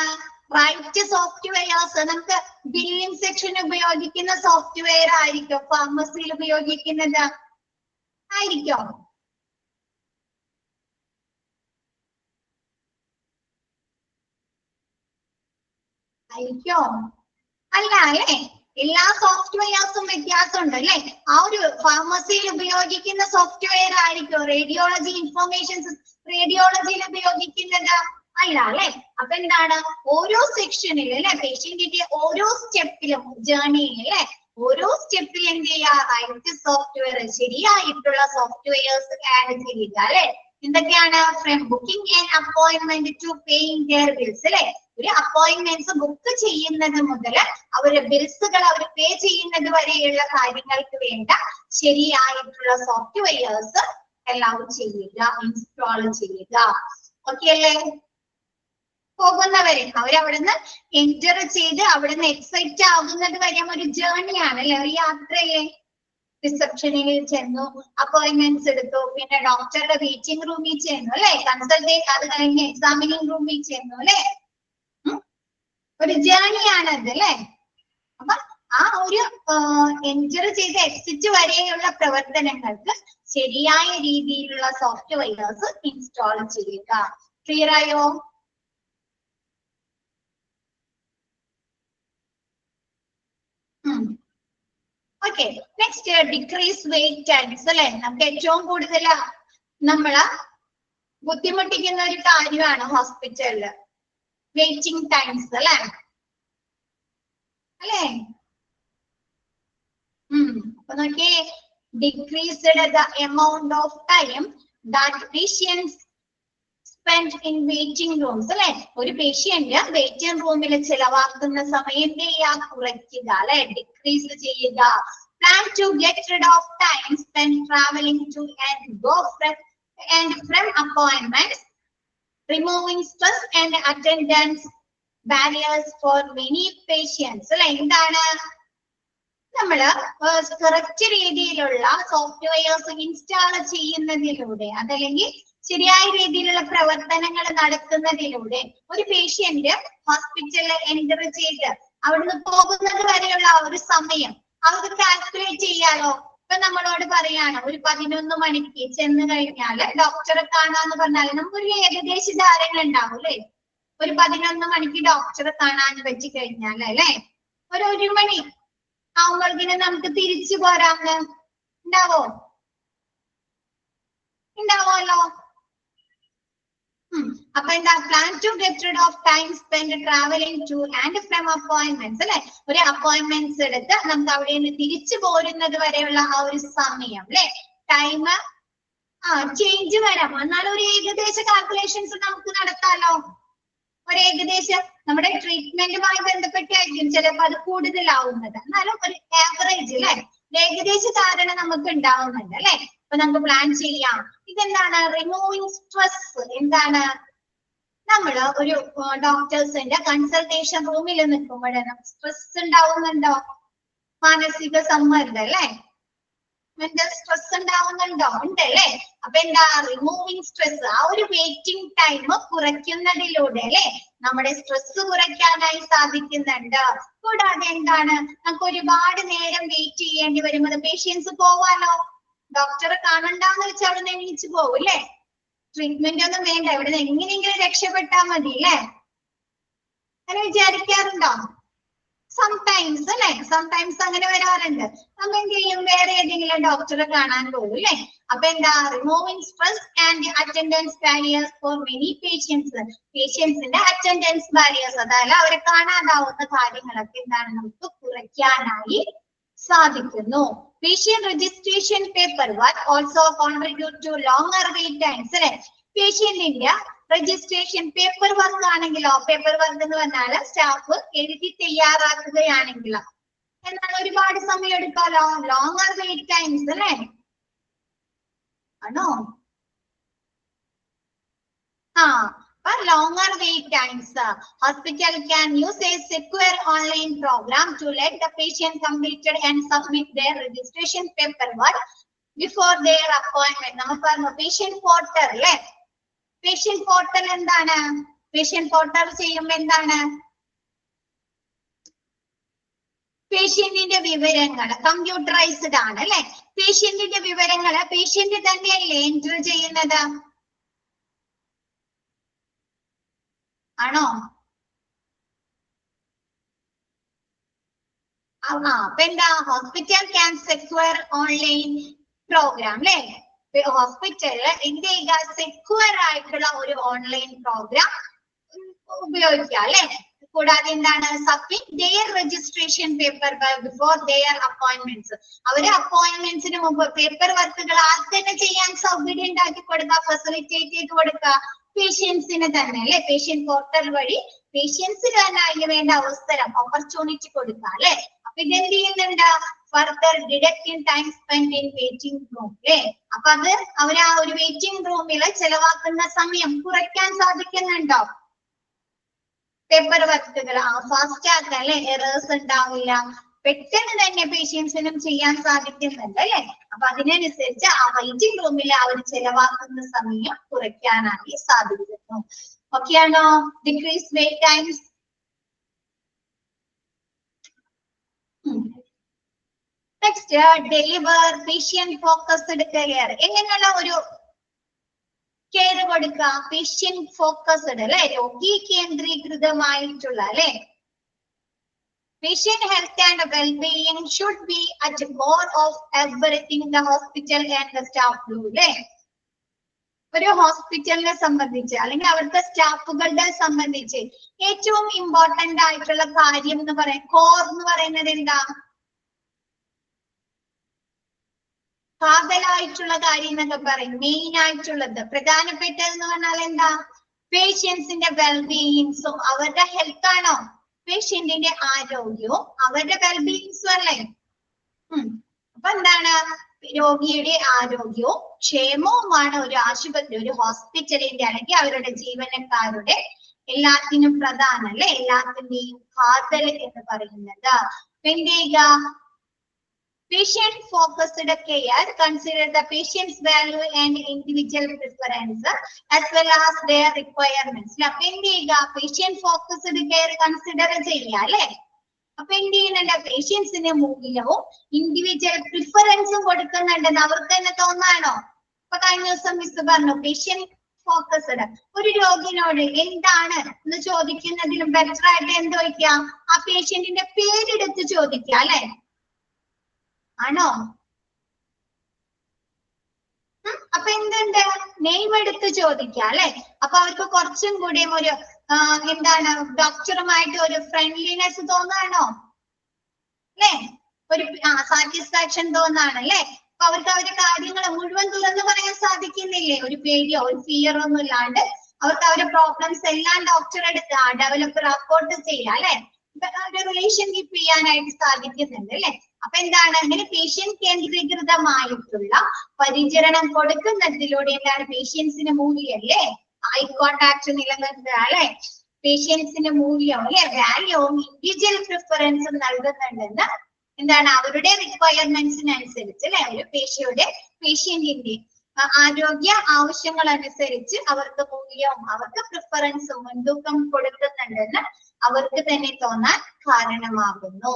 റൈറ്റ് സോഫ്റ്റ്വെയർസ്? നമുക്ക് ബില്ലിംഗ് സെക്ഷൻ ഉപയോഗിക്കുന്ന സോഫ്റ്റ്വെയർ ആയിരിക്കും ഫാർമസിയിൽ ഉപയോഗിക്കുന്നത്? ആയിരിക്കോ? ആയിരിക്കോ? അല്ല അല്ലെ. എല്ലാ സോഫ്റ്റ്വെയർസും വ്യത്യാസമുണ്ട് അല്ലെ. ആ ഒരു ഫാർമസിയിൽ ഉപയോഗിക്കുന്ന സോഫ്റ്റ്വെയർ ആയിരിക്കും റേഡിയോളജി ഇൻഫർമേഷൻ റേഡിയോളജിയിൽ ഉപയോഗിക്കുന്നത്? അല്ല അല്ലെ. അപ്പൊ എന്താണ് ഓരോ സെക്ഷനിലും അല്ലെ, പേഷ്യന്റിന്റെ ഓരോ സ്റ്റെപ്പിലും ജേർണിയിൽ അല്ലെ, ഓരോ സ്റ്റെപ്പിൽ എന്ത് ചെയ്യുക? റൈറ്റ് സോഫ്റ്റ്വെയർ, ശരിയായിട്ടുള്ള സോഫ്റ്റ്വെയർസ് ആഡ് ചെയ്യുക അല്ലെ. എന്തൊക്കെയാണ്? From booking an appointment to paying their bills അല്ലെ. ഒരു അപ്പോയിന്റ്മെന്റ്സ് ബുക്ക് ചെയ്യുന്നത് മുതൽ അവരുടെ ബിൽസുകൾ അവർ പേ ചെയ്യുന്നത് വരെയുള്ള കാര്യങ്ങൾക്ക് വേണ്ട ശരിയായിട്ടുള്ള സോഫ്റ്റ്വെയർസ് അലൗ ചെയ്യുക, ഇൻസ്റ്റാൾ ചെയ്യുക. ഓക്കെ അല്ലേ? പോകുന്നവരെ അവരവിടുന്ന് എൻറ്റർ ചെയ്ത് അവിടുന്ന് എക്സൈറ്റ് ആകുന്നത് വരെ ഒരു ജേർണിയാണ് അല്ലെ, ഒരു യാത്രയല്ലേ. റിസപ്ഷനിൽ ചെന്നു, അപ്പോയിന്റ്മെന്റ്സ് എടുത്തു, പിന്നെ ഡോക്ടറുടെ വെയിറ്റിംഗ് റൂമിൽ ചെന്നു അല്ലെ, കൺസൾട്ടേറ്റ്, അത് കഴിഞ്ഞ് എക്സാമിനിങ് റൂമിൽ ചെന്നു അല്ലെ. ഒരു ജേർണിയാണ് അത് അല്ലെ. അപ്പൊ ആ ഒരു എൻറ്റർ ചെയ്ത് എക്സിറ്റ് വരെയുള്ള പ്രവർത്തനങ്ങൾക്ക് ശരിയായ രീതിയിലുള്ള സോഫ്റ്റ്വെയർസ് ഇൻസ്റ്റാൾ ചെയ്യുക. ക്ലിയർ ആയോ? Okay. Next decrease wait times അല്ലെ. നമുക്ക് ഏറ്റവും കൂടുതൽ നമ്മള് ബുദ്ധിമുട്ടിക്കുന്ന ഒരു കാര്യമാണ് ഹോസ്പിറ്റലില് വെയിറ്റിംഗ് ടൈംസ് അല്ലെ. അല്ലേ? അപ്പൊ നോക്കിയേ, decreased the amount of time that patients spend in waiting rooms അല്ലെ. ഒരു പേഷ്യന്റ് വെയിറ്റിംഗ് റൂമിൽ ചിലവാക്കുന്ന സമയം കുറയ്ക്കുക അല്ലെ, ഡിക്രീസ് ചെയ്യുക. Plan to get rid of time spent traveling to and from appointments, removing stress and attendance barriers for many patients. അല്ലെ എന്താണ് നമ്മള് കറക്റ്റ് രീതിയിലുള്ള സോഫ്റ്റ്വെയർസ് ഇൻസ്റ്റാൾ ചെയ്യുന്നതിലൂടെ അതല്ലെങ്കിൽ ശരിയായ രീതിയിലുള്ള പ്രവർത്തനങ്ങൾ നടത്തുന്നതിലൂടെ ഒരു പേഷ്യന്റ് ഹോസ്പിറ്റലിൽ എൻ്റർ ചെയ്ത് അവിടുന്ന് പോകുന്നത് വരെയുള്ള ആ ഒരു സമയം അവർക്ക് കാൽക്കുലേറ്റ് ചെയ്യാലോ. ഇപ്പൊ നമ്മളോട് പറയാണ് ഒരു 11 മണിക്ക് ചെന്ന് കഴിഞ്ഞാല് ഡോക്ടറെ കാണാന്ന് പറഞ്ഞാൽ നമുക്കൊരു ഏകദേശ ധാരണ ഉണ്ടാവും അല്ലെ. ഒരു 11 മണിക്ക് ഡോക്ടറെ കാണാൻ പറ്റി കഴിഞ്ഞാൽ അല്ലെ ഒരു 1 മണി ആവുമ്പോഴേക്കിന് നമുക്ക് തിരിച്ചു പോരാന്ന് ഉണ്ടാവുമല്ലോ. അപ്പൊ എന്താ plan to get rid of time spend travelling to and from appointments അല്ലെ. ഒരു അപ്പോയിന്റ്മെന്റ്സ് എടുത്ത് നമുക്ക് അവിടെ നിന്ന് തിരിച്ചു പോരുന്നത് വരെയുള്ള ആ ഒരു സമയം അല്ലെ ടൈം ചേഞ്ച് വരാം. എന്നാലും ഒരു ഏകദേശ കാൽക്കുലേഷൻസ് നമുക്ക് നടത്താലോ. ഒരു ഏകദേശം നമ്മുടെ ട്രീറ്റ്മെന്റുമായി ബന്ധപ്പെട്ടായിരിക്കും ചിലപ്പോൾ അത് കൂടുതലാവുന്നത്. എന്നാലും ഒരു ആവറേജ് അല്ലെ ഏകദേശ ധാരണ നമുക്ക് ഉണ്ടാവുന്നുണ്ട് അല്ലെ. അപ്പൊ നമുക്ക് പ്ലാൻ ചെയ്യാം. ഇതെന്താണ് റിമൂവിങ് സ്ട്രെസ്. എന്താണ് നമ്മള് ഒരു ഡോക്ടേഴ്സിന്റെ കൺസൾട്ടേഷൻ റൂമിൽ നിൽക്കുമ്പോഴേ നമുക്ക് സ്ട്രെസ് ഉണ്ടാവുന്നുണ്ടോ? മാനസിക സമ്മർദ്ദം അല്ലെ മെന്റൽ സ്ട്രെസ് ഉണ്ടാവുന്നുണ്ടോ? ഉണ്ട് അല്ലെ. അപ്പൊ എന്താ റിമൂവിങ് സ്ട്രെസ് ആ ഒരു വെയിറ്റിംഗ് ടൈം കുറയ്ക്കുന്നതിലൂടെ അല്ലെ നമ്മുടെ സ്ട്രെസ് കുറയ്ക്കാനായി സാധിക്കുന്നുണ്ട്. കൂടാതെ എന്താണ് നമുക്ക് ഒരുപാട് നേരം വെയിറ്റ് ചെയ്യേണ്ടി വരുമ്പോൾ പേഷ്യൻസ് പോവാലോ. ഡോക്ടറെ കാണണ്ടെന്ന് വെച്ചാൽ അവിടെ നിന്ന് എണീച്ചു പോകും അല്ലെ. ട്രീറ്റ്മെന്റ് ഒന്നും വേണ്ട ഇവിടെ നിന്ന് എങ്ങനെയെങ്കിലും രക്ഷപ്പെട്ടാൽ മതി അല്ലെ. അങ്ങനെ വിചാരിക്കാറുണ്ടോ? സംടൈംസ് അല്ലെ സംടൈംസ് അങ്ങനെ വരാറുണ്ട്. നമ്മൾ എന്ത് ചെയ്യും വേറെ ഏതെങ്കിലും ഡോക്ടറെ കാണാൻ പോകും അല്ലെ. അപ്പൊ എന്താ removing stress and attendance barriers for many പേഷ്യൻസിന്റെ അറ്റൻഡൻസ് ബാരിയേഴ്സ് അതായത് അവരെ കാണാനാവുന്ന കാര്യങ്ങളൊക്കെ എന്താണ് നമുക്ക് കുറയ്ക്കാനായി സാധിക്കുന്നു. Patient registration paper work also contribute to longer wait times അല്ലെ. പേഷ്യന്റിന്റെ രജിസ്ട്രേഷൻ പേപ്പർ വർക്ക് ആണെങ്കിലോ പേപ്പർ വർക്ക് എന്ന് പറഞ്ഞാല് സ്റ്റാഫ് എഴുതി തയ്യാറാക്കുകയാണെങ്കിലോ എന്നാൽ ഒരുപാട് സമയം എടുക്കാലോ. ലോങ്ങർ വെയിറ്റ് ടൈംസ് അല്ലെ ആണോ? longer wait times. Hospital can use a secure online program to let the patient complete and submit their registration paperwork before their appointment. നമുക്ക് പറഞ്ഞു patient portal അല്ലേ. patient portal എന്താണ്? patient portal ചെയ്യുമ്പോൾ എന്താണ്? പേഷ്യന്റിന്റെ വിവരങ്ങൾ കമ്പ്യൂട്ടറൈസ്ഡ് ആണ് അല്ലെ. പേഷ്യന്റിന്റെ വിവരങ്ങൾ പേഷ്യന്റ് തന്നെയല്ലേ എൻറ്റർ ചെയ്യുന്നത് ആണോ? അപ്പൊ എന്താ hospital can secure online program അല്ലെ. ഹോസ്പിറ്റലില് എന്ത് ചെയ്യുക സെക്യൂർ ആയിട്ടുള്ള ഒരു ഓൺലൈൻ പ്രോഗ്രാം ഉപയോഗിക്കുക അല്ലെ. കൂടാതെ എന്താണ് submit their registration paper before their appointments. അവര് അപ്പോയിന്റ്മെന്റ്സിന് മുമ്പ് പേപ്പർ വർക്കുകൾ ആദ്യം തന്നെ ചെയ്യാൻ സൗകര്യം ഉണ്ടാക്കി കൊടുക്കുക ഫെസിലിറ്റേറ്റ് ചെയ്ത് കൊടുക്കുക പേഷ്യൻസിന് തന്നെ അല്ലെ. പേഷ്യന്റ് പോർട്ടൽ വഴി പേഷ്യൻസിന് തന്നെ അതിന് വേണ്ട അവസരം ഓപ്പർച്യൂണിറ്റി കൊടുക്കുക അല്ലെ. അപ്പൊ ഇതെന്ത് ചെയ്യുന്നുണ്ട് further deducting time spend in waiting room അല്ലെ. അപ്പൊ അത് അവർ ആ ഒരു വെയിറ്റിംഗ് റൂമില് ചെലവാക്കുന്ന സമയം കുറയ്ക്കാൻ സാധിക്കുന്നുണ്ടോ? പേപ്പർ വർക്കുകൾ ഫാസ്റ്റ് ആക്കുക അല്ലെ. എറേഴ്സ് ഉണ്ടാവില്ല. പെട്ടെന്ന് തന്നെ പേഷ്യൻസിനും ചെയ്യാൻ സാധിക്കുന്നുണ്ട് അല്ലെ. അപ്പൊ അതിനനുസരിച്ച് ആ വെയിറ്റിംഗ് റൂമിൽ അവർ ചെലവാക്കുന്ന സമയം കുറയ്ക്കാനായി സാധിക്കുന്നു. ഓക്കെയാണോ? Decrease wait times. Next deliver patient focused care. എങ്ങനെയുള്ള ഒരു കെയർ കൊടുക്കുക? പേഷ്യന്റ് ഫോക്കസ്ഡ് അല്ലെ രോഗി കേന്ദ്രീകൃതമായിട്ടുള്ള അല്ലെ. Patient health and well-being should be at the core of everything the hospital and the staff do. അല്ലേ? ഒരു ഹോസ്പിറ്റലിനെ സംബന്ധിച്ച് അല്ലെങ്കിൽ അവിടുത്തെ സ്റ്റാഫുകളുടെ സംബന്ധിച്ച് ഏറ്റവും ഇമ്പോർട്ടന്റ് ആയിട്ടുള്ള കാര്യം എന്ന് പറയാം കോർ എന്ന് പറയുന്നത് എന്താ? കാതലായിട്ടുള്ള കാര്യം എന്നൊക്കെ പറയും. മെയിൻ ആയിട്ടുള്ളത് പ്രധാനപ്പെട്ടതെന്ന് പറഞ്ഞാൽ എന്താ? പേഷ്യൻസിന്റെ വെൽബീയിങ്സും അവരുടെ ഹെൽത്ത് ആണോ? പേഷ്യന്റിന്റെ ആരോഗ്യവും അവരുടെ വെൽബീയിങ്സും അല്ലേ. അപ്പൊ എന്താണ്, രോഗിയുടെ ആരോഗ്യവും ക്ഷേമവുമാണ് ഒരു ആശുപത്രി, ഒരു ഹോസ്പിറ്റലിന്റെ അല്ലെങ്കിൽ അവരുടെ ജീവനക്കാരുടെ എല്ലാത്തിനും പ്രധാനം അല്ലെ, എല്ലാത്തിന്റെയും കാതൽ എന്ന് പറയുന്നത്. എന്ത് ചെയ്യുക, patient focused care consider the patient's value and individual preference as well as their requirements. അപ്പൊ എന്ത് ചെയ്യുക, patient focused care consider ചെയ്യുക അല്ലെ. അപ്പൊ എന്ത് ചെയ്യുന്നുണ്ട്, പേഷ്യൻസിന്റെ മൂല്യവും ഇൻഡിവിജ്വൽ പ്രിഫറൻസും കൊടുക്കുന്നുണ്ടെന്ന് അവർക്ക് തന്നെ തോന്നാണോ? അപ്പൊ കഴിഞ്ഞ ദിവസം മിസ് പറഞ്ഞു പേഷ്യന്റ് ഫോക്കസ്ഡ്. ഒരു രോഗിനോട് എന്താണ് എന്ന് ചോദിക്കുന്നതിലും ബെറ്റർ ആയിട്ട് എന്ത് ചോദിക്കാം, ആ പേഷ്യന്റിന്റെ പേരെടുത്ത് ചോദിക്കാം അല്ലെ, ആണോ? അപ്പൊ എന്തുണ്ട്, നെയിം എടുത്ത് ചോദിക്കാം അല്ലെ. അപ്പൊ അവർക്ക് കുറച്ചും കൂടി ഒരു എന്താണ്, ഡോക്ടറുമായിട്ട് ഒരു ഫ്രണ്ട്ലിനെസ് തോന്നാണോ അല്ലെ, ഒരു സാറ്റിസ്ഫാക്ഷൻ തോന്നാണ് അല്ലെ. അപ്പൊ അവർക്ക് അവരുടെ കാര്യങ്ങൾ മുഴുവൻ തുറന്നു പറയാൻ സാധിക്കുന്നില്ലേ, ഒരു പേടിയോ ഒരു ഫിയറോ ഒന്നും ഇല്ലാണ്ട് അവർക്ക് അവരുടെ പ്രോബ്ലംസ് എല്ലാം ഡോക്ടറെ അടുത്ത് ഡെവലപ്പർ അപ്പോർട്ട് ചെയ്യാം അല്ലെ, ഒരു റിലേഷൻ കീപ്പ് ചെയ്യാനായിട്ട് സാധിക്കുന്നുണ്ട് അല്ലെ. അപ്പൊ എന്താണ്, അങ്ങനെ പേഷ്യന്റ് കേന്ദ്രീകൃതമായിട്ടുള്ള പരിചരണം കൊടുക്കുന്നതിലൂടെ എന്താണ്, പേഷ്യൻസിന് മൂല്യല്ലേ, ഐ കോണ്ടാക്ട് നിലനിർത്തുക അല്ലെ, പേഷ്യൻസിന് മൂല്യം അല്ലെ, വാല്യൂവും ഇൻഡിവിജ്വൽ പ്രിഫറൻസും നൽകുന്നുണ്ടെന്ന് എന്താണ്, അവരുടെ റിക്വയർമെന്റ്സിനനുസരിച്ച് അല്ലെ, ഒരു പേഷ്യന്റിന്റെ ആരോഗ്യ ആവശ്യങ്ങൾ അനുസരിച്ച് അവർക്ക് മൂല്യവും അവർക്ക് പ്രിഫറൻസും മുൻതൂക്കം കൊടുക്കുന്നുണ്ടെന്ന് അവർക്ക് തന്നെ തോന്നാൻ കാരണമാകുന്നു.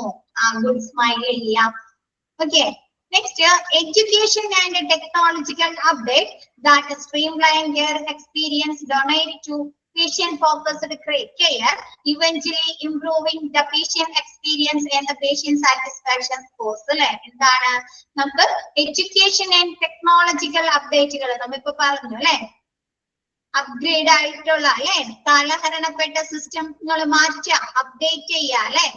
ഗുഡ് സ്മൈൽ ചെയ്യാം. Okay, next education and technological update that streamline their experience donate to patient focused care, eventually improving the patient experience and the patient satisfaction scores അല്ലെ. എന്താണ്, നമുക്ക് എഡ്യൂക്കേഷൻ ആൻഡ് ടെക്നോളജിക്കൽ അപ്ഡേറ്റുകൾ നമ്മളിപ്പോ പറഞ്ഞു അല്ലെ, അപ്ഗ്രേഡ് ആയിട്ടുള്ള അല്ലെ, കാലഹരണപ്പെട്ട സിസ്റ്റങ്ങൾ മാറ്റുക, അപ്ഡേറ്റ് ചെയ്യുക അല്ലെ,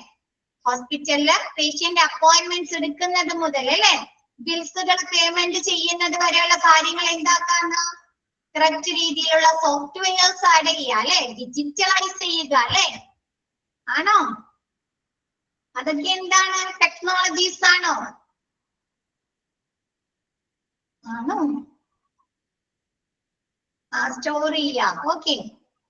ഹോസ്പിറ്റലില് പേഷ്യന്റ് അപ്പോയിന്റ്മെന്റ്സ് എടുക്കുന്നത് മുതൽ അല്ലെ, ബിൽസുകൾ പേയ്മെന്റ് ചെയ്യുന്നത് വരെയുള്ള കാര്യങ്ങൾ എന്താക്കാന്ന്, കറക്റ്റ് രീതിയിലുള്ള സോഫ്റ്റ്വെയർസ് ആഡ് ചെയ്യുക അല്ലെ, ഡിജിറ്റലൈസ് ചെയ്യുക അല്ലെ, ആണോ? അതൊക്കെ എന്താണ്, ടെക്നോളജീസ് ആണോ? ആണോ? സ്റ്റോർ ചെയ്യാം. ഓക്കെ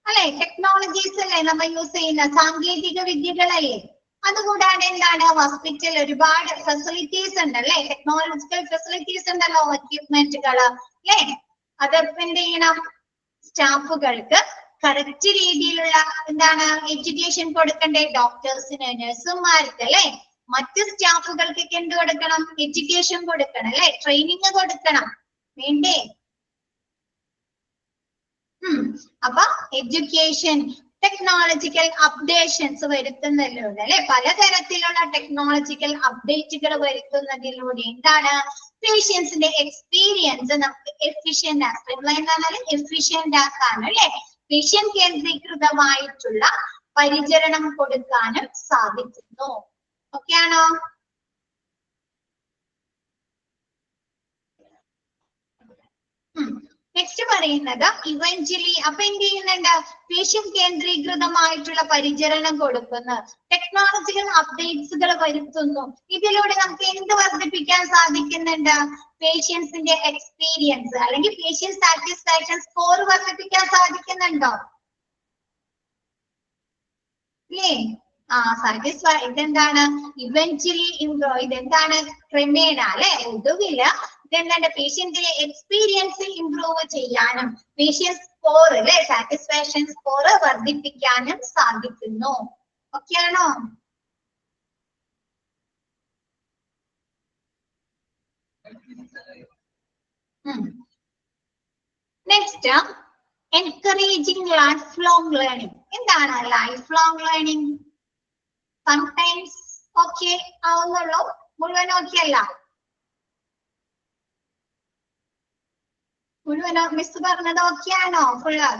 അല്ലെ, ടെക്നോളജീസ് അല്ലേ നമ്മൾ യൂസ് ചെയ്യുന്ന സാങ്കേതിക വിദ്യകളല്ലേ. അതുകൂടാതെ എന്താണ്, ഹോസ്പിറ്റൽ ഒരുപാട് ഫെസിലിറ്റീസ് ഉണ്ട് അല്ലെ, ടെക്നോളജിക്കൽ ഫെസിലിറ്റീസ് ഉണ്ടല്ലോ, എക്യുപ്മെന്റുകൾ അല്ലെ. അതൊക്കെ എന്ത് ചെയ്യണം, സ്റ്റാഫുകൾക്ക് കറക്റ്റ് രീതിയിലുള്ള എന്താണ് എഡ്യൂക്കേഷൻ കൊടുക്കണ്ടേ, ഡോക്ടേഴ്സിന്, നഴ്സുമാർക്ക് അല്ലെ, മറ്റ് സ്റ്റാഫുകൾക്കൊക്കെ എന്ത് കൊടുക്കണം, എഡ്യൂക്കേഷൻ കൊടുക്കണം അല്ലെ, ട്രെയിനിങ് കൊടുക്കണം, വേണ്ടേ? അപ്പൊ എഡ്യൂക്കേഷൻ ടെക്നോളജിക്കൽ അപ്ഡേഷൻസ് വരുത്തുന്നതിലൂടെ അല്ലെ, പലതരത്തിലുള്ള ടെക്നോളജിക്കൽ അപ്ഡേറ്റുകൾ വരുത്തുന്നതിലൂടെ എന്താണ്, പേഷ്യൻസിന്റെ എക്സ്പീരിയൻസ് നമുക്ക് എഫിഷ്യന്റ് എഫിഷ്യന്റ് ആക്കാനും അല്ലെ, പേഷ്യന്റ് കേന്ദ്രീകൃതമായിട്ടുള്ള പരിചരണം കൊടുക്കാനും സാധിക്കുന്നു. ഓക്കെ ആണോ? നെക്സ്റ്റ് പറയുന്നത് ഇവഞ്ച്വലി. അപ്പൊ എന്ത് ചെയ്യുന്നുണ്ട്, പേഷ്യന്റ് കേന്ദ്രീകൃതമായിട്ടുള്ള പരിചരണം കൊടുക്കുന്നു, ടെക്നോളജിക്കൽ അപ്ഡേറ്റ്സുകൾ വരുത്തുന്നു. ഇതിലൂടെ നമുക്ക് എന്ത് വർദ്ധിപ്പിക്കാൻ സാധിക്കുന്നുണ്ട്, പേഷ്യൻസിന്റെ എക്സ്പീരിയൻസ് അല്ലെങ്കിൽ പേഷ്യന്റ് സാറ്റിസ്ഫാക്ഷൻ സ്കോർ വർദ്ധിപ്പിക്കാൻ സാധിക്കുന്നുണ്ടോ അല്ലേ? സാറ്റിസ്ഫൈ ഇതെന്താണ്, ഇവഞ്ച്വലി ഇംപ്രൂവ്, ഇതെന്താണ്, ക്രമേണ അല്ലെ, ഒടുവില് ഇതെന്താണ്, പേഷ്യന്റിന്റെ എക്സ്പീരിയൻസ് ഇംപ്രൂവ് ചെയ്യാനും പേഷ്യന്റ് സ്കോർ അല്ലെ, സാറ്റിസ്ഫാക്ഷൻ സ്കോർ വർദ്ധിപ്പിക്കാനും സാധിക്കുന്നു. ഓക്കെ ആണോ? Next encouraging life long learning. എന്താണ് life long learning? Sometimes okay ആവുന്നുള്ളൂ, മുഴുവൻ ഓക്കെ അല്ല. മുഴുവനോ മിസ് പറഞ്ഞത് ഓക്കെ ആണോ full?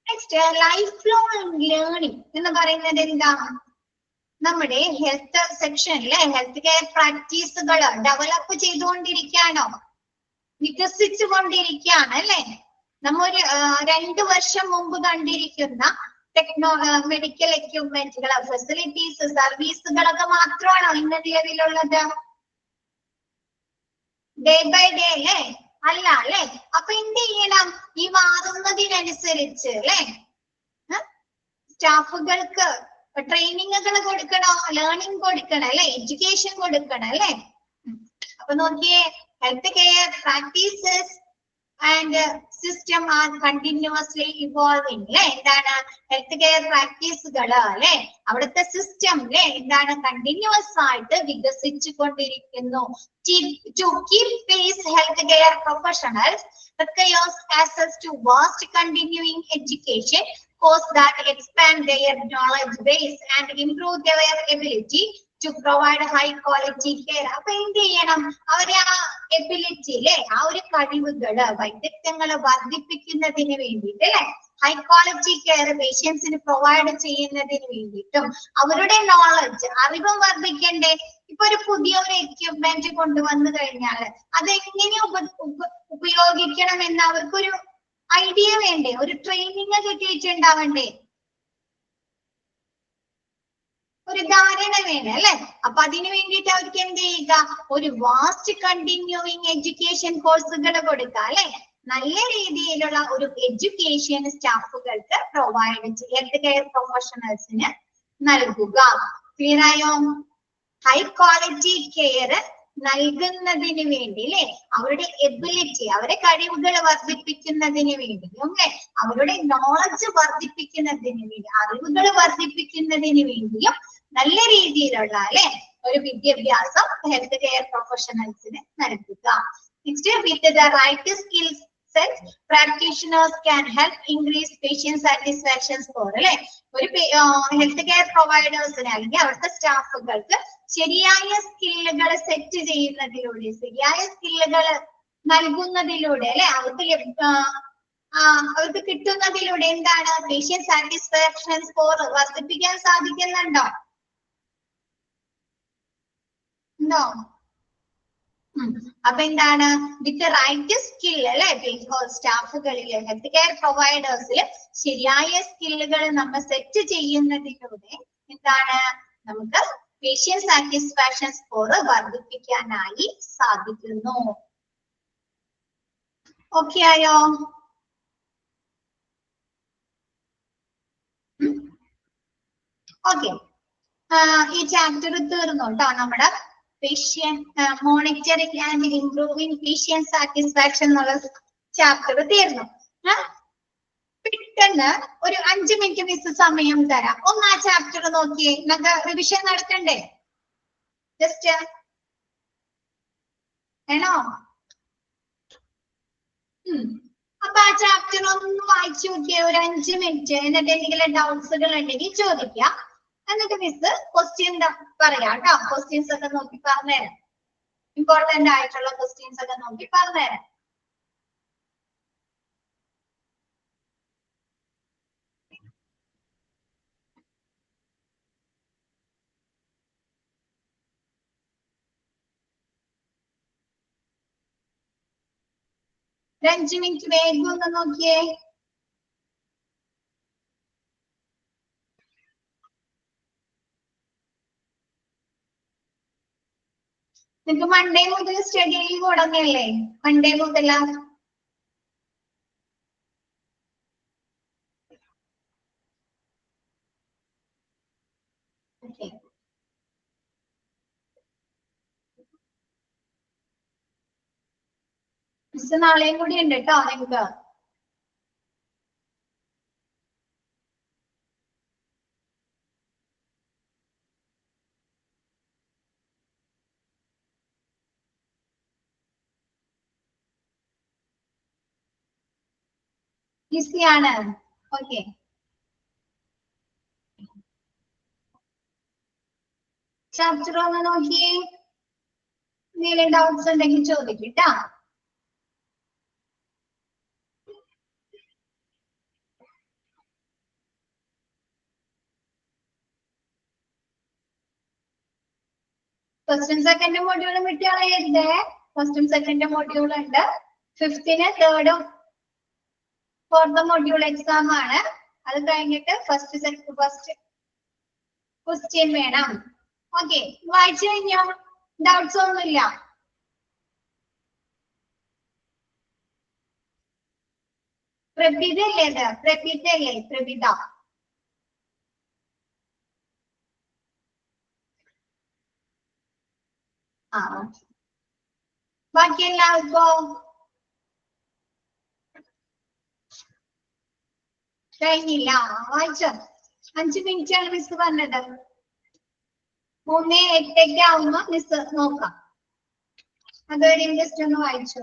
Next life long learning എന്ന് പറയുന്നത് എന്താ, നമ്മുടെ ഹെൽത്ത് സെക്ഷനിലെ ഹെൽത്ത് കെയർ പ്രാക്ടീസുകൾ ഡെവലപ്പ് ചെയ്തുകൊണ്ടിരിക്കുകയാണോ, വികസിച്ചു കൊണ്ടിരിക്കുകയാണ് അല്ലെ. നമ്മൊരു 2 വർഷം മുമ്പ് കണ്ടിരിക്കുന്ന മെഡിക്കൽ എക്യുപ്മെന്റുകൾ, ഫെസിലിറ്റീസ്, സർവീസുകളൊക്കെ മാത്രമാണോ ഇന്ന് നിലവിലുള്ളത്? ഡേ ബൈ ഡേ അല്ലേ? അല്ല അല്ലെ? അപ്പൊ എന്ത് ചെയ്യണം? ഈ മാറുന്നതിനനുസരിച്ച് അല്ലെ സ്റ്റാഫുകൾക്ക് ട്രെയിനിങ്ങുകൾ കൊടുക്കണോ, ലേണിംഗ് കൊടുക്കണം അല്ലെ, എഡ്യൂക്കേഷൻ കൊടുക്കണം അല്ലെ? അപ്പൊ നോക്കിയേ, health care practices and system are continuously evolving അല്ലെ? എന്താണ് ഹെൽത്ത് കെയർ പ്രാക്ടീസുകൾ അല്ലെ? അവിടുത്തെ സിസ്റ്റം അല്ലെ എന്താണ് കണ്ടിന്യൂസ് ആയിട്ട് വികസിച്ചു കൊണ്ടിരിക്കുന്നു. To keep pace, healthcare professionals requires access to vast continuing education courses that expand their knowledge base and improve their ability to provide high quality care. അപ്പൊ എന്ത് ചെയ്യണം? അവരെ ആ എബിലിറ്റി അല്ലെ, ആ ഒരു കഴിവുകള് വൈദഗ്ധ്യങ്ങള് വർദ്ധിപ്പിക്കുന്നതിന് വേണ്ടിയിട്ട് അല്ലെ, ഹൈ ക്വാളിറ്റി കെയർ പേഷ്യൻസിന് പ്രൊവൈഡ് ചെയ്യുന്നതിന് വേണ്ടിയിട്ടും അവരുടെ നോളജ്, അറിവും വർദ്ധിക്കണ്ടേ? ഇപ്പൊ ഒരു പുതിയ ഒരു എക്യുപ്മെന്റ് കൊണ്ടുവന്നു കഴിഞ്ഞാൽ അതെങ്ങനെ ഉപയോഗിക്കണം എന്ന് അവർക്കൊരു ഐഡിയ വേണ്ടേ? ഒരു ട്രെയിനിങ് കിട്ടിയിട്ടുണ്ടാവണ്ടേ? ഒരു ധാരണ വേണം അല്ലെ? അപ്പൊ അതിനു വേണ്ടിയിട്ട് അവർക്ക് എന്ത് ചെയ്യുക? ഒരു വാസ്റ്റ് കണ്ടിന്യൂയിങ് എഡ്യൂക്കേഷൻ കോഴ്സുകൾ കൊടുക്കുക അല്ലെ? നല്ല രീതിയിലുള്ള ഒരു എഡ്യൂക്കേഷൻ സ്റ്റാഫുകൾക്ക് പ്രൊവൈഡ് ചെയ്യുക, ഹെൽത്ത് കെയർ പ്രൊഫഷണൽസിന് നൽകുക. ക്ലിയർ ആയോ? ഹൈ ക്വാളിറ്റി കെയർ നൽകുന്നതിന് വേണ്ടി അല്ലെ, അവരുടെ എബിലിറ്റി, അവരുടെ കഴിവുകൾ വർദ്ധിപ്പിക്കുന്നതിന് വേണ്ടിയും അല്ലെ, അവരുടെ നോളജ് വർദ്ധിപ്പിക്കുന്നതിന് വേണ്ടി, അറിവുകൾ വർദ്ധിപ്പിക്കുന്നതിന് വേണ്ടിയും നല്ല രീതിയിലുള്ള അല്ലെ ഒരു വിദ്യാഭ്യാസം ഹെൽത്ത് കെയർ പ്രൊഫഷണൽസിന് നൽകുക. Next, with the right skills set, practitioners can help increase patient satisfaction score അല്ലെ? ഒരു ഹെൽത്ത് കെയർ പ്രൊവൈഡേഴ്സിന് അല്ലെങ്കിൽ അവിടുത്തെ സ്റ്റാഫുകൾക്ക് ശരിയായ സ്കില്ലുകൾ സെറ്റ് ചെയ്യുന്നതിലൂടെ, ശരിയായ സ്കില്ലുകൾ നൽകുന്നതിലൂടെ അല്ലെ, അവർക്ക് കിട്ടുന്നതിലൂടെ എന്താണ് പേഷ്യന്റ് സാറ്റിസ്ഫാക്ഷൻ സ്കോർ വർദ്ധിപ്പിക്കാൻ സാധിക്കുന്നുണ്ടോ? ഉണ്ടോ? അപ്പൊ എന്താണ്? വിത്ത് റൈറ്റ് സ്കിൽ അല്ലെ, സ്റ്റാഫുകളില് ഹെൽത്ത് കെയർ പ്രൊവൈഡേഴ്സിൽ ശരിയായ സ്കില്ലുകൾ നമ്മൾ സെറ്റ് ചെയ്യുന്നതിലൂടെ എന്താണ് നമുക്ക് പേഷ്യന്റ് സാറ്റിസ്ഫാക്ഷൻ സ്കോർ വർദ്ധിപ്പിക്കാനായി സാധിക്കുന്നു. ഓക്കെ ആയോ? ഓക്കെ, ഈ ചാപ്റ്റർ തീർന്നു കേട്ടോ. നമ്മുടെ patient monitoring and improving patient satisfaction എന്നുള്ള ചാപ്റ്റർ തീർന്നു. പെട്ടെന്ന് ഒരു 5 മിനിറ്റ് മിസ് സമയം തരാം. ഒന്ന് ആ ചാപ്റ്റർ നോക്കിയേ, നമുക്ക് റിവിഷൻ നടത്തണ്ടേ? ജസ്റ്റ് വേണോ? അപ്പൊ ആ ചാപ്റ്റർ ഒന്ന് വായിച്ചു നോക്കിയേ ഒരു 5 മിനിറ്റ്. എന്നിട്ട് എന്തെങ്കിലും ഡൗട്ട്സുകൾ ഉണ്ടെങ്കിൽ ചോദിക്കാം. എന്നിട്ട് മിസ് ക്വസ്റ്റ്യൻ പറയാം കേട്ടോ. ക്വസ്റ്റ്യൻസ് ഒക്കെ നോക്കി പറഞ്ഞുതരാം. ഇമ്പോർട്ടന്റ് ആയിട്ടുള്ള ക്വസ്റ്റ്യൻസ് ഒക്കെ നോക്കി പറഞ്ഞുതരാം. ഒരു 5 മിനിറ്റ് വേഗം ഒന്ന് നോക്കിയേ. നിങ്ങൾക്ക് മൺഡേ മുതൽ സ്റ്റഡി തുടങ്ങിയല്ലേ? മൺഡേ മുതൽ മിസ് നാളെയും കൂടി ഉണ്ട് കേട്ടോ നിങ്ങൾക്ക്. ഈസിയാണ്. ഓക്കെ, ചാപ്റ്റർ ഒന്ന് നോക്കിയേ. എന്തെങ്കിലും ഡൗട്ട്സ് ഉണ്ടെങ്കിൽ ചോദിക്കട്ടാ. ഫസ്റ്റും സെക്കൻഡും മൊഡ്യൂളും വിട്ടുകളയരുതേ. ഫസ്റ്റും സെക്കൻഡും മൊഡ്യൂൾ ഉണ്ട്. 5th 3rd 4th module exam ആണ്. അത് കഴിഞ്ഞിട്ട് ഫസ്റ്റ് ക്വസ്റ്റ്യൻ വേണം. ഓക്കെ, വായിച്ചു കഴിഞ്ഞോ? ഡൗട്ട്സ് ഒന്നുമില്ല? പ്രഭിത അല്ലേ ഇത്? പ്രഭിത അല്ലേ? പ്രഭിത. ആ, ബാക്കി എല്ലാവർക്കും കഴിഞ്ഞില്ല? വായിച്ചോ? 5 മിനിറ്റ് ആണ് മിസ് പറഞ്ഞത്. 3:08 ആവുമ്പോ മിസ് നോക്കാം. അതുവരെ ജസ്റ്റ് ഒന്ന് വായിച്ചു.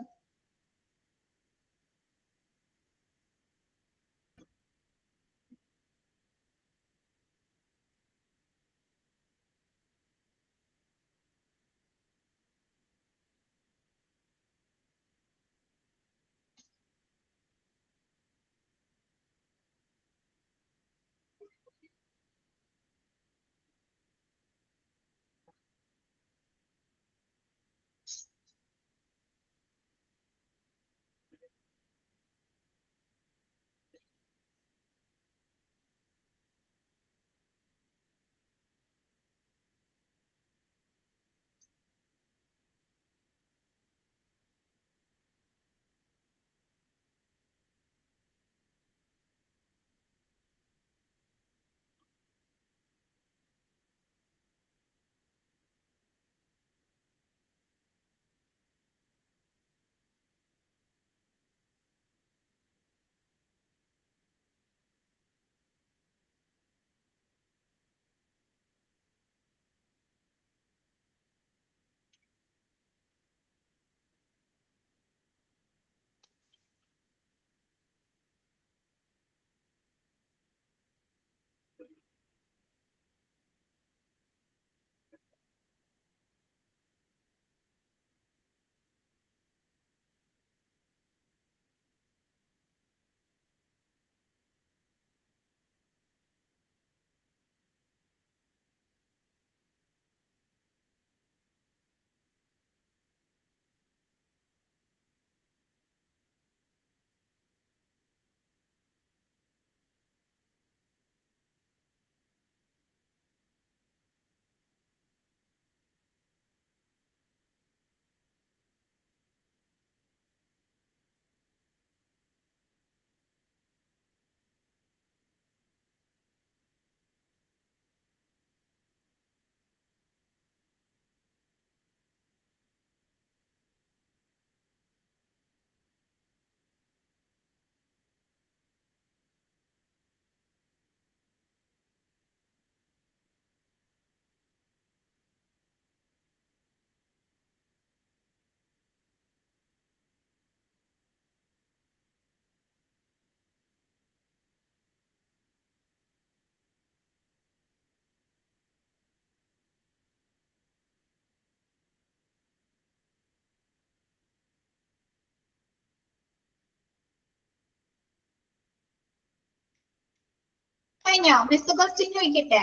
കഴിഞ്ഞോ? മിസ് ക്വസ്റ്റ്യൻ ചോദിക്കട്ടെ?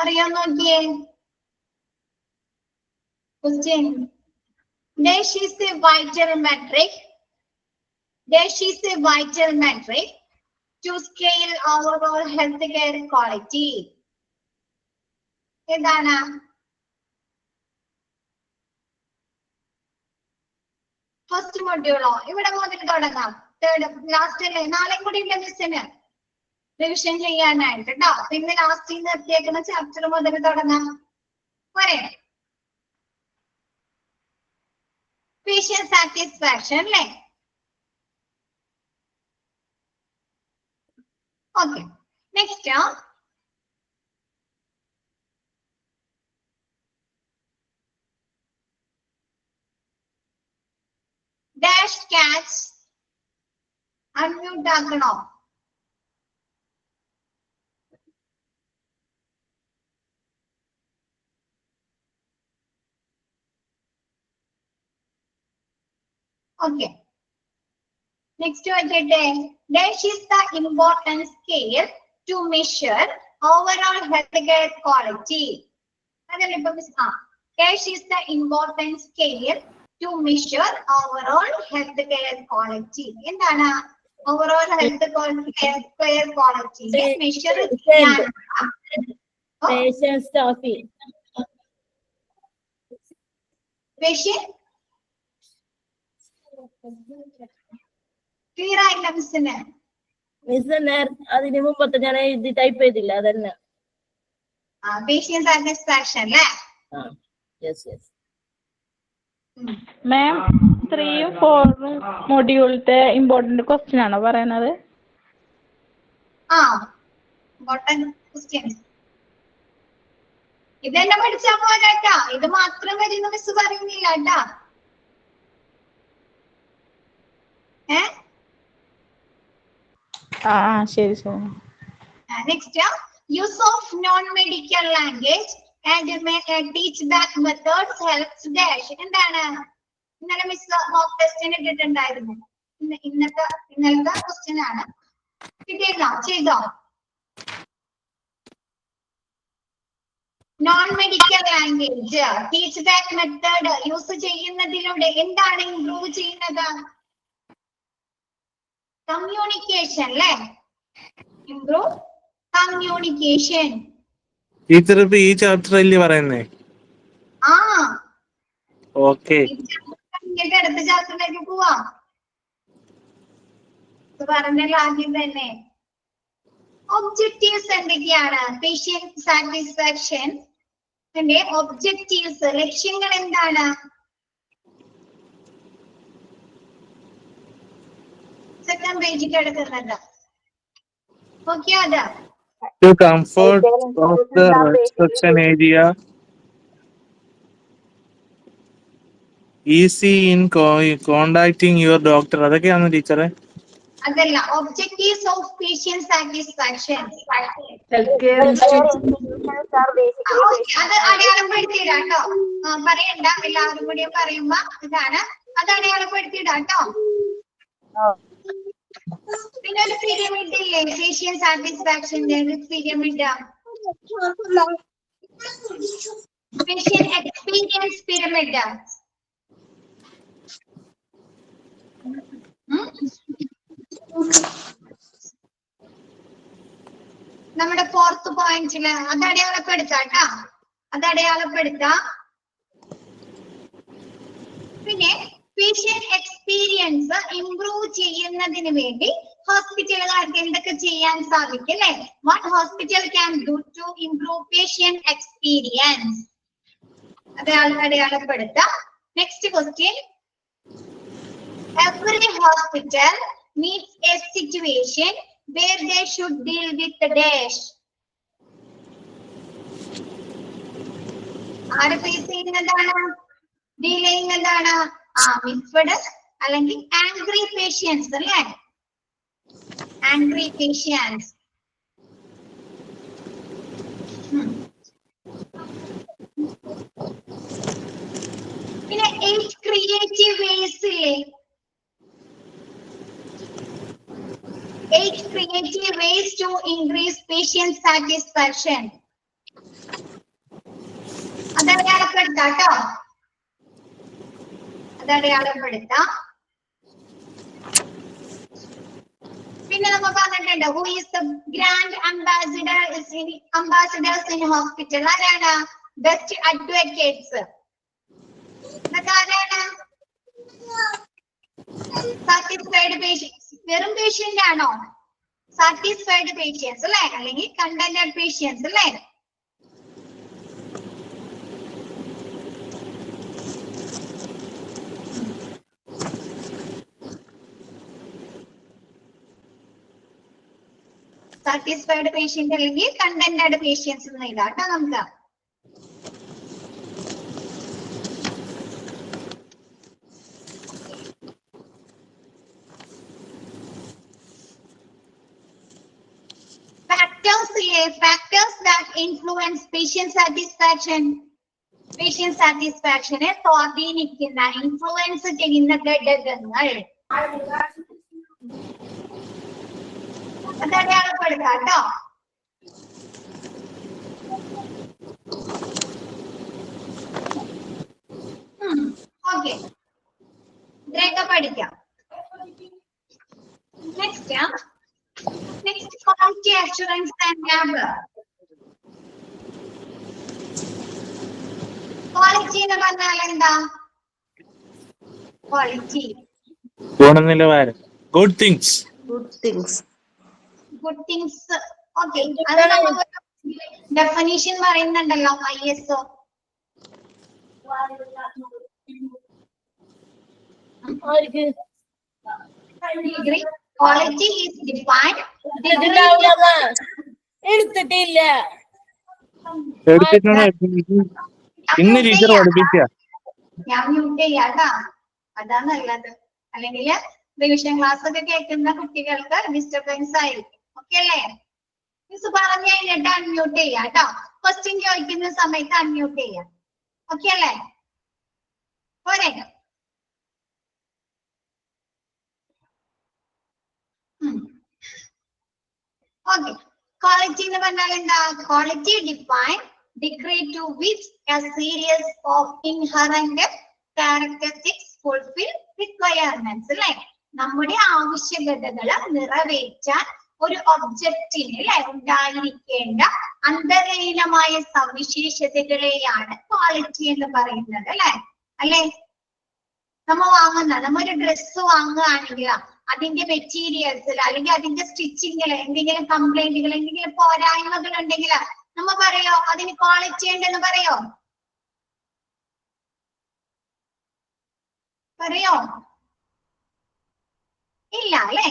അറിയാൻ നോക്കിയേ question. Dash is a vital metric. Dash is a vital metric to scale overall healthcare quality. ഏതാണ്? ഫസ്റ്റ് മൊഡ്യൂളോ? ഇവിടെ മുതൽ തുടങ്ങാം. തേർഡ് ലാസ്റ്റ് അല്ലേ? നാളെ കൂടി ഇല്ല മിസ്സിന് റിവിഷൻ ചെയ്യാനായിട്ട് കേട്ടോ. പിന്നെ ലാസ്റ്റ് നിർത്തിയേക്കുന്ന ചാപ്റ്റർ മുതൽ തുടങ്ങാം. പോരെ? patient satisfaction അല്ലേ? Okay, next dash catch unmute ആക്കണോ? ഓക്കെ, നെക്സ്റ്റ് നോക്കട്ടെ. Dash is the importance scale to measure overall health care quality. അതല്ലേ ഇപ്പൊ dash is the importance scale to measure overall health care quality. എന്താണ് overall health care quality measure ചെയ്യാൻ patient staffing. patient clear ആയില്ല മിസ്സിന്? മിസ് അതിന് മുമ്പത്തെ ഞാൻ എഴുതി ടൈപ്പ് ചെയ്തില്ല അതന്നെ. patient satisfaction അല്ലേ? യെസ് യെസ് മാം 3 4 മൊഡ്യൂളിലത്തെ ഇമ്പോർട്ടന്റ് ക്വസ്റ്റ്യൻ ആണോ പറയുന്നത്? ഇമ്പോർട്ടന്റ് ക്വസ്റ്റ്യൻസ് ഇതെന്നെ പഠിച്ചാ പോരാട്ടാ, ഇത് മാത്രം വരുന്ന മിസ് പറയുന്നില്ല കേട്ടാ. ശരി ശരി. Next, use of non-medical language and teach back methods helps dash. എന്താണ് ഇന്നലെ മിസ് മോക്ക് ടെസ്റ്റിന് ഇട്ടിട്ടുണ്ടായിരുന്നു. ഇന്നലത്തെ ക്വസ്റ്റ്യൻ ആണ്. കിട്ടിയല്ലോ? ചെയ്തോ? Non medical language teach back method use ചെയ്യുന്നതിലൂടെ എന്താണ് ഇംപ്രൂവ് ചെയ്യുന്നത്? കമ്മ്യൂണിക്കേഷൻ അല്ലേ? Improve communication. ടീച്ചർ ഇപ്പൊ ഈ ചാപ്റ്റർ അല്ലേ പറയുന്നേ? ഓക്കെ, അടുത്ത ചാപ്റ്ററിലേക്ക് പോവാം. പറഞ്ഞല്ലോ ആദ്യം തന്നെ. ഒബ്ജക്റ്റീവ്സ് എന്തൊക്കെയാണ്? പേഷ്യന്റ് സാറ്റിസ്ഫാക്ഷൻ ഒബ്ജക്റ്റീവ്സ് ലക്ഷ്യങ്ങൾ എന്താണ്? സെക്കൻഡ് പേജിൽ കിടക്കുന്നുണ്ട്. ഓക്കെ, അത് to comfort of the restriction area, easy in contacting your doctor. അതൊക്കെയാണ് ടീച്ചറെ. അതല്ല, ഒബ്ജക്റ്റീവ്സ് ഓഫ് പേഷ്യന്റ് സാറ്റിസ്ഫാക്ഷൻ. അത് അടയാളപ്പെടുത്തിയിടാട്ടോ, പറയണ്ട. എല്ലാവരും കൂടി പറയുമ്പോ ഇതാണ്, അത് അടയാളപ്പെടുത്തിയിടാട്ടോ. പിന്നെ ഒരു പിരമിഡ് ഇല്ലേ പേഷ്യന്റ് സാറ്റിസ്ഫാക്ഷന്റെ? Pyramid patient experience pyramid. നമ്മുടെ 4th പോയിന്റില് അത് അടയാളപ്പെടുത്താട്ടാ, അത് അടയാളപ്പെടുത്താം. പിന്നെ പേഷ്യന്റ് എക്സ്പീരിയൻസ് ഇംപ്രൂവ് ചെയ്യുന്നതിന് വേണ്ടി ഹോസ്പിറ്റലുകാർക്ക് എന്തൊക്കെ ചെയ്യാൻ സാധിക്കും അല്ലെ? What hospital can do to improve patient experience, അത് അടയാളപ്പെടുത്താം. Next question, every hospital meets a situation where they should deal with the dash. ആരെ ഫേസ് ചെയ്യുന്നതാണ്? ഡീൽ ചെയ്യുന്നതാണ് മിസ്ഫഡ് അല്ലെങ്കിൽ ആംഗ്രി പേഷ്യൻസ് അല്ലേ? Angry patients. പിന്നെ 8 ക്രിയേറ്റീവ് വേസ് ഇല്ലേ? 8 creative ways to increase patient satisfaction. അത് അടയാളപ്പെടുത്താം കേട്ടോ, അത് അടയാളപ്പെടുത്താം. പിന്നെ നമ്മൾ പറഞ്ഞിട്ടുണ്ട് who is the grand ambassadors in hospital? ആരാണ്? Best advocates. ഇതൊക്കെ ആരാണ്? Satisfied patients. വെറും പേഷ്യന്റ് ആണോ? സാറ്റിസ്ഫൈഡ് പേഷ്യൻസ് അല്ലേ? അല്ലെങ്കിൽ കണ്ടന്റഡ് പേഷ്യൻസ് അല്ലേ? സാറ്റിസ്ഫൈഡ് പേഷ്യന്റ് അല്ലെങ്കിൽ കണ്ടന്റഡ് പേഷ്യൻസ് എന്ന് ഇതാട്ടോ നമുക്ക്. Factors that influence patient satisfaction. Patient satisfaction സ്വാധീനിക്കുന്ന ഇൻഫ്ലുവൻസ് ചെയ്യുന്ന ഘടകങ്ങൾ അത് അടയാളപ്പെടുത്താം കേട്ടോ. ഓക്കെ, പഠിക്കാം. Next quality assurance and lab. Quality എന്ന് പറഞ്ഞാൽ എന്താ? ക്വാളിറ്റി ഗുണനിലവാരം. Good things. Good things. Okay, അത് നമ്മൾ ഡെഫിനിഷൻ പറയുന്നുണ്ടല്ലോ ISO. Quality is defined. എടുത്തിട്ടില്ല. ഇന്ന് ടീച്ചർ പഠിപ്പിക്കുക. ഞാൻ മ്യൂട്ട് ചെയ്യാട്ടാ, അതാ നല്ലത്. അല്ലെങ്കിൽ റിവിഷൻ ക്ലാസ് ഒക്കെ കേൾക്കുന്ന കുട്ടികൾക്ക് ഡിസ്റ്റർബൻസ് ആയിരിക്കും. ഓക്കെ അല്ലേ? മിസ് പറഞ്ഞു കഴിഞ്ഞിട്ട് അൺമ്യൂട്ട് ചെയ്യാം കേട്ടോ. ക്വസ്റ്റ്യൻ ചോദിക്കുന്ന സമയത്ത് അൺമ്യൂട്ട് ചെയ്യാം. ഓക്കെ അല്ലേ? പോരെ? ഓക്കെ, ക്വാളിറ്റി എന്ന് പറഞ്ഞാൽ എന്താ? Quality define degree to which a series of inherent characteristics fulfil requirements. അല്ലെ, നമ്മുടെ ആവശ്യകതകൾ നിറവേറ്റാൻ ഒരു ഒബ്ജക്റ്റിന് അല്ലെ ഉണ്ടായിരിക്കേണ്ട അന്തർലീനമായ സവിശേഷതകളെയാണ് ക്വാളിറ്റി എന്ന് പറയുന്നത്. അല്ലെ? നമ്മ ഒരു ഡ്രസ്സ് വാങ്ങുകയാണെങ്കിൽ അതിന്റെ മെറ്റീരിയൽസിൽ അല്ലെങ്കിൽ അതിന്റെ സ്റ്റിച്ചിങ്ങിൽ എന്തെങ്കിലും കംപ്ലൈന്റുകൾ, എന്തെങ്കിലും പോരായ്മകൾ ഉണ്ടെങ്കിൽ നമ്മ പറയോ അതിന് ക്വാളിറ്റി ഉണ്ടെന്ന് പറയോ? ഇല്ല അല്ലെ?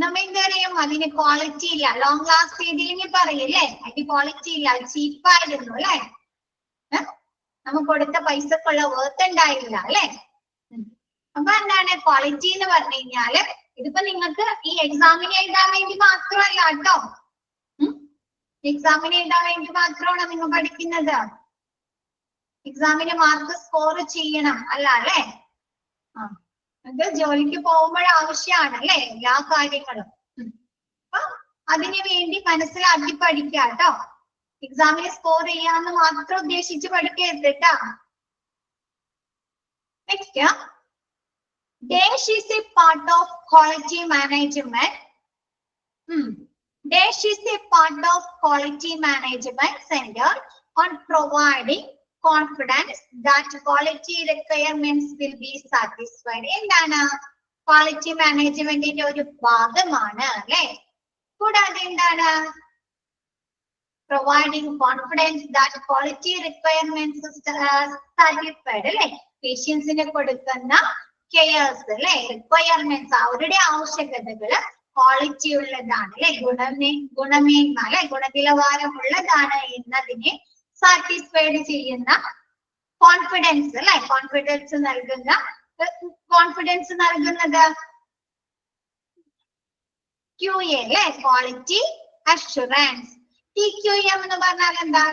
നമ്മ എന്ത് പറയും? അതിന് ക്വാളിറ്റി ഇല്ല, ലോങ് ലാസ്റ്റ് ചെയ്തില്ലെങ്കിൽ പറയില്ലേ അതിന് ക്വാളിറ്റി ഇല്ല, ചീപ്പായിരുന്നു അല്ലെ, നമുക്ക് കൊടുത്ത പൈസക്കുള്ള വേർത്ത് ഉണ്ടായില്ല അല്ലെ. അപ്പൊ എന്താണ് ക്വാളിറ്റി എന്ന് പറഞ്ഞു കഴിഞ്ഞാല്? ഇതിപ്പോ നിങ്ങൾക്ക് ഈ എക്സാമിന് എഴുതാൻ വേണ്ടി മാത്രമല്ല കേട്ടോ. എക്സാമിന് എഴുതാൻ വേണ്ടി മാത്രമാണ് നിങ്ങൾ പഠിക്കുന്നത്. എക്സാമിന് മാർക്ക് സ്കോർ ചെയ്യണം അല്ല അല്ലെ? അത് ജോലിക്ക് പോകുമ്പോൾ ആവശ്യമാണ് അല്ലെ എല്ലാ കാര്യങ്ങളും. അപ്പൊ അതിനു വേണ്ടി മനസ്സിലാക്കി പഠിക്കുക കേട്ടോ. എക്സാമിന് സ്കോർ ചെയ്യാന്ന് മാത്രം ഉദ്ദേശിച്ച് പഠിക്കരുത് കേട്ടോ. Next, Dash is a part of quality management. Dash is a part of quality management centered on providing confidence that quality requirements will be satisfied. എന്താണ്? ക്വാളിറ്റി മാനേജ്മെന്റിന്റെ ഒരു ഭാഗമാണ് അല്ലെ. കൂടാതെ എന്താണ്? Providing confidence that quality requirements satisfied അല്ലെ. പേഷ്യൻസിന് കൊടുക്കുന്ന കെയർസ് അല്ലെ, റിക്വയർമെന്റ്സ്, അവരുടെ ആവശ്യകതകള് ക്വാളിറ്റി ഉള്ളതാണ് അല്ലെ, ഗുണമേന്മ അല്ലെ, ഗുണനിലവാരമുള്ളതാണ് എന്നതിനെ സാറ്റിസ്ഫൈഡ് ചെയ്യുന്ന കോൺഫിഡൻസ് അല്ലെ, കോൺഫിഡൻസ് നൽകുന്നത് QA അല്ലെ, ക്വാളിറ്റി അഷുറൻസ്. TQM എന്ന് പറഞ്ഞാൽ എന്താ?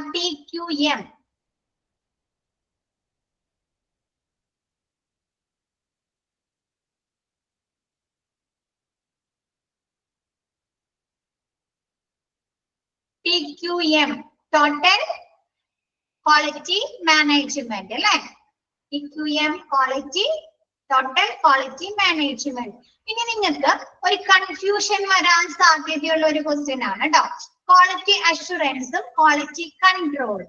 TQM ടോട്ടൽ ക്വാളിറ്റി മാനേജ്മെന്റ് അല്ലെ. TQM quality, total quality management. ഇനി നിങ്ങൾക്ക് ഒരു കൺഫ്യൂഷൻ വരാൻ സാധ്യതയുള്ള ഒരു ക്വസ്റ്റ്യൻ ആണ് കേട്ടോ. ക്വാളിറ്റി അഷുറൻസും ക്വാളിറ്റി കൺട്രോൾ.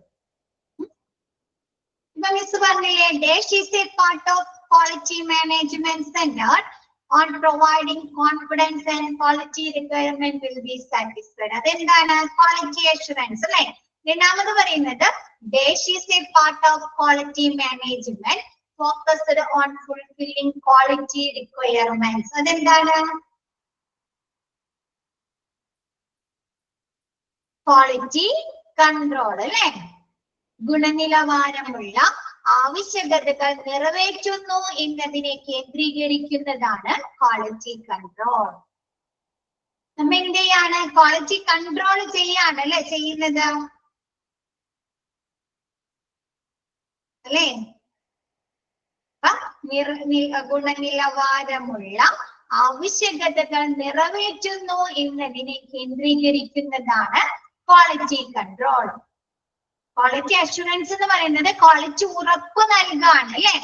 ഇപ്പൊ മിസ് പറഞ്ഞില്ലേ, dash is a part of quality management centred on providing confidence and quality requirement will be satisfied. അതെന്താണ്? ക്വാളിറ്റി അഷുറൻസ് അല്ലെ. രണ്ടാമത് പറയുന്നത് dash is a part of quality management focused on fulfilling quality requirements. അതെന്താണ്? ക്വാളിറ്റി കൺട്രോൾ അല്ലെ. ഗുണനിലവാരമുള്ള ആവശ്യകതകൾ നിറവേറ്റുന്നു എന്നതിനെ കേന്ദ്രീകരിക്കുന്നതാണ് ക്വാളിറ്റി കൺട്രോൾ. നമ്മ എന്ത് ചെയ്യാണ്? ക്വാളിറ്റി കൺട്രോൾ ചെയ്യാണ് അല്ലെ ചെയ്യുന്നത് അല്ലെ. ഗുണനിലവാരമുള്ള ആവശ്യകതകൾ നിറവേറ്റുന്നു എന്നതിനെ കേന്ദ്രീകരിക്കുന്നതാണ് ക്വാളിറ്റി കൺട്രോൾ. ക്വാളിറ്റി അഷുറൻസ് എന്ന് പറയുന്നത് ക്വാളിറ്റി ഉറപ്പ് നൽകാണ് അല്ലെ.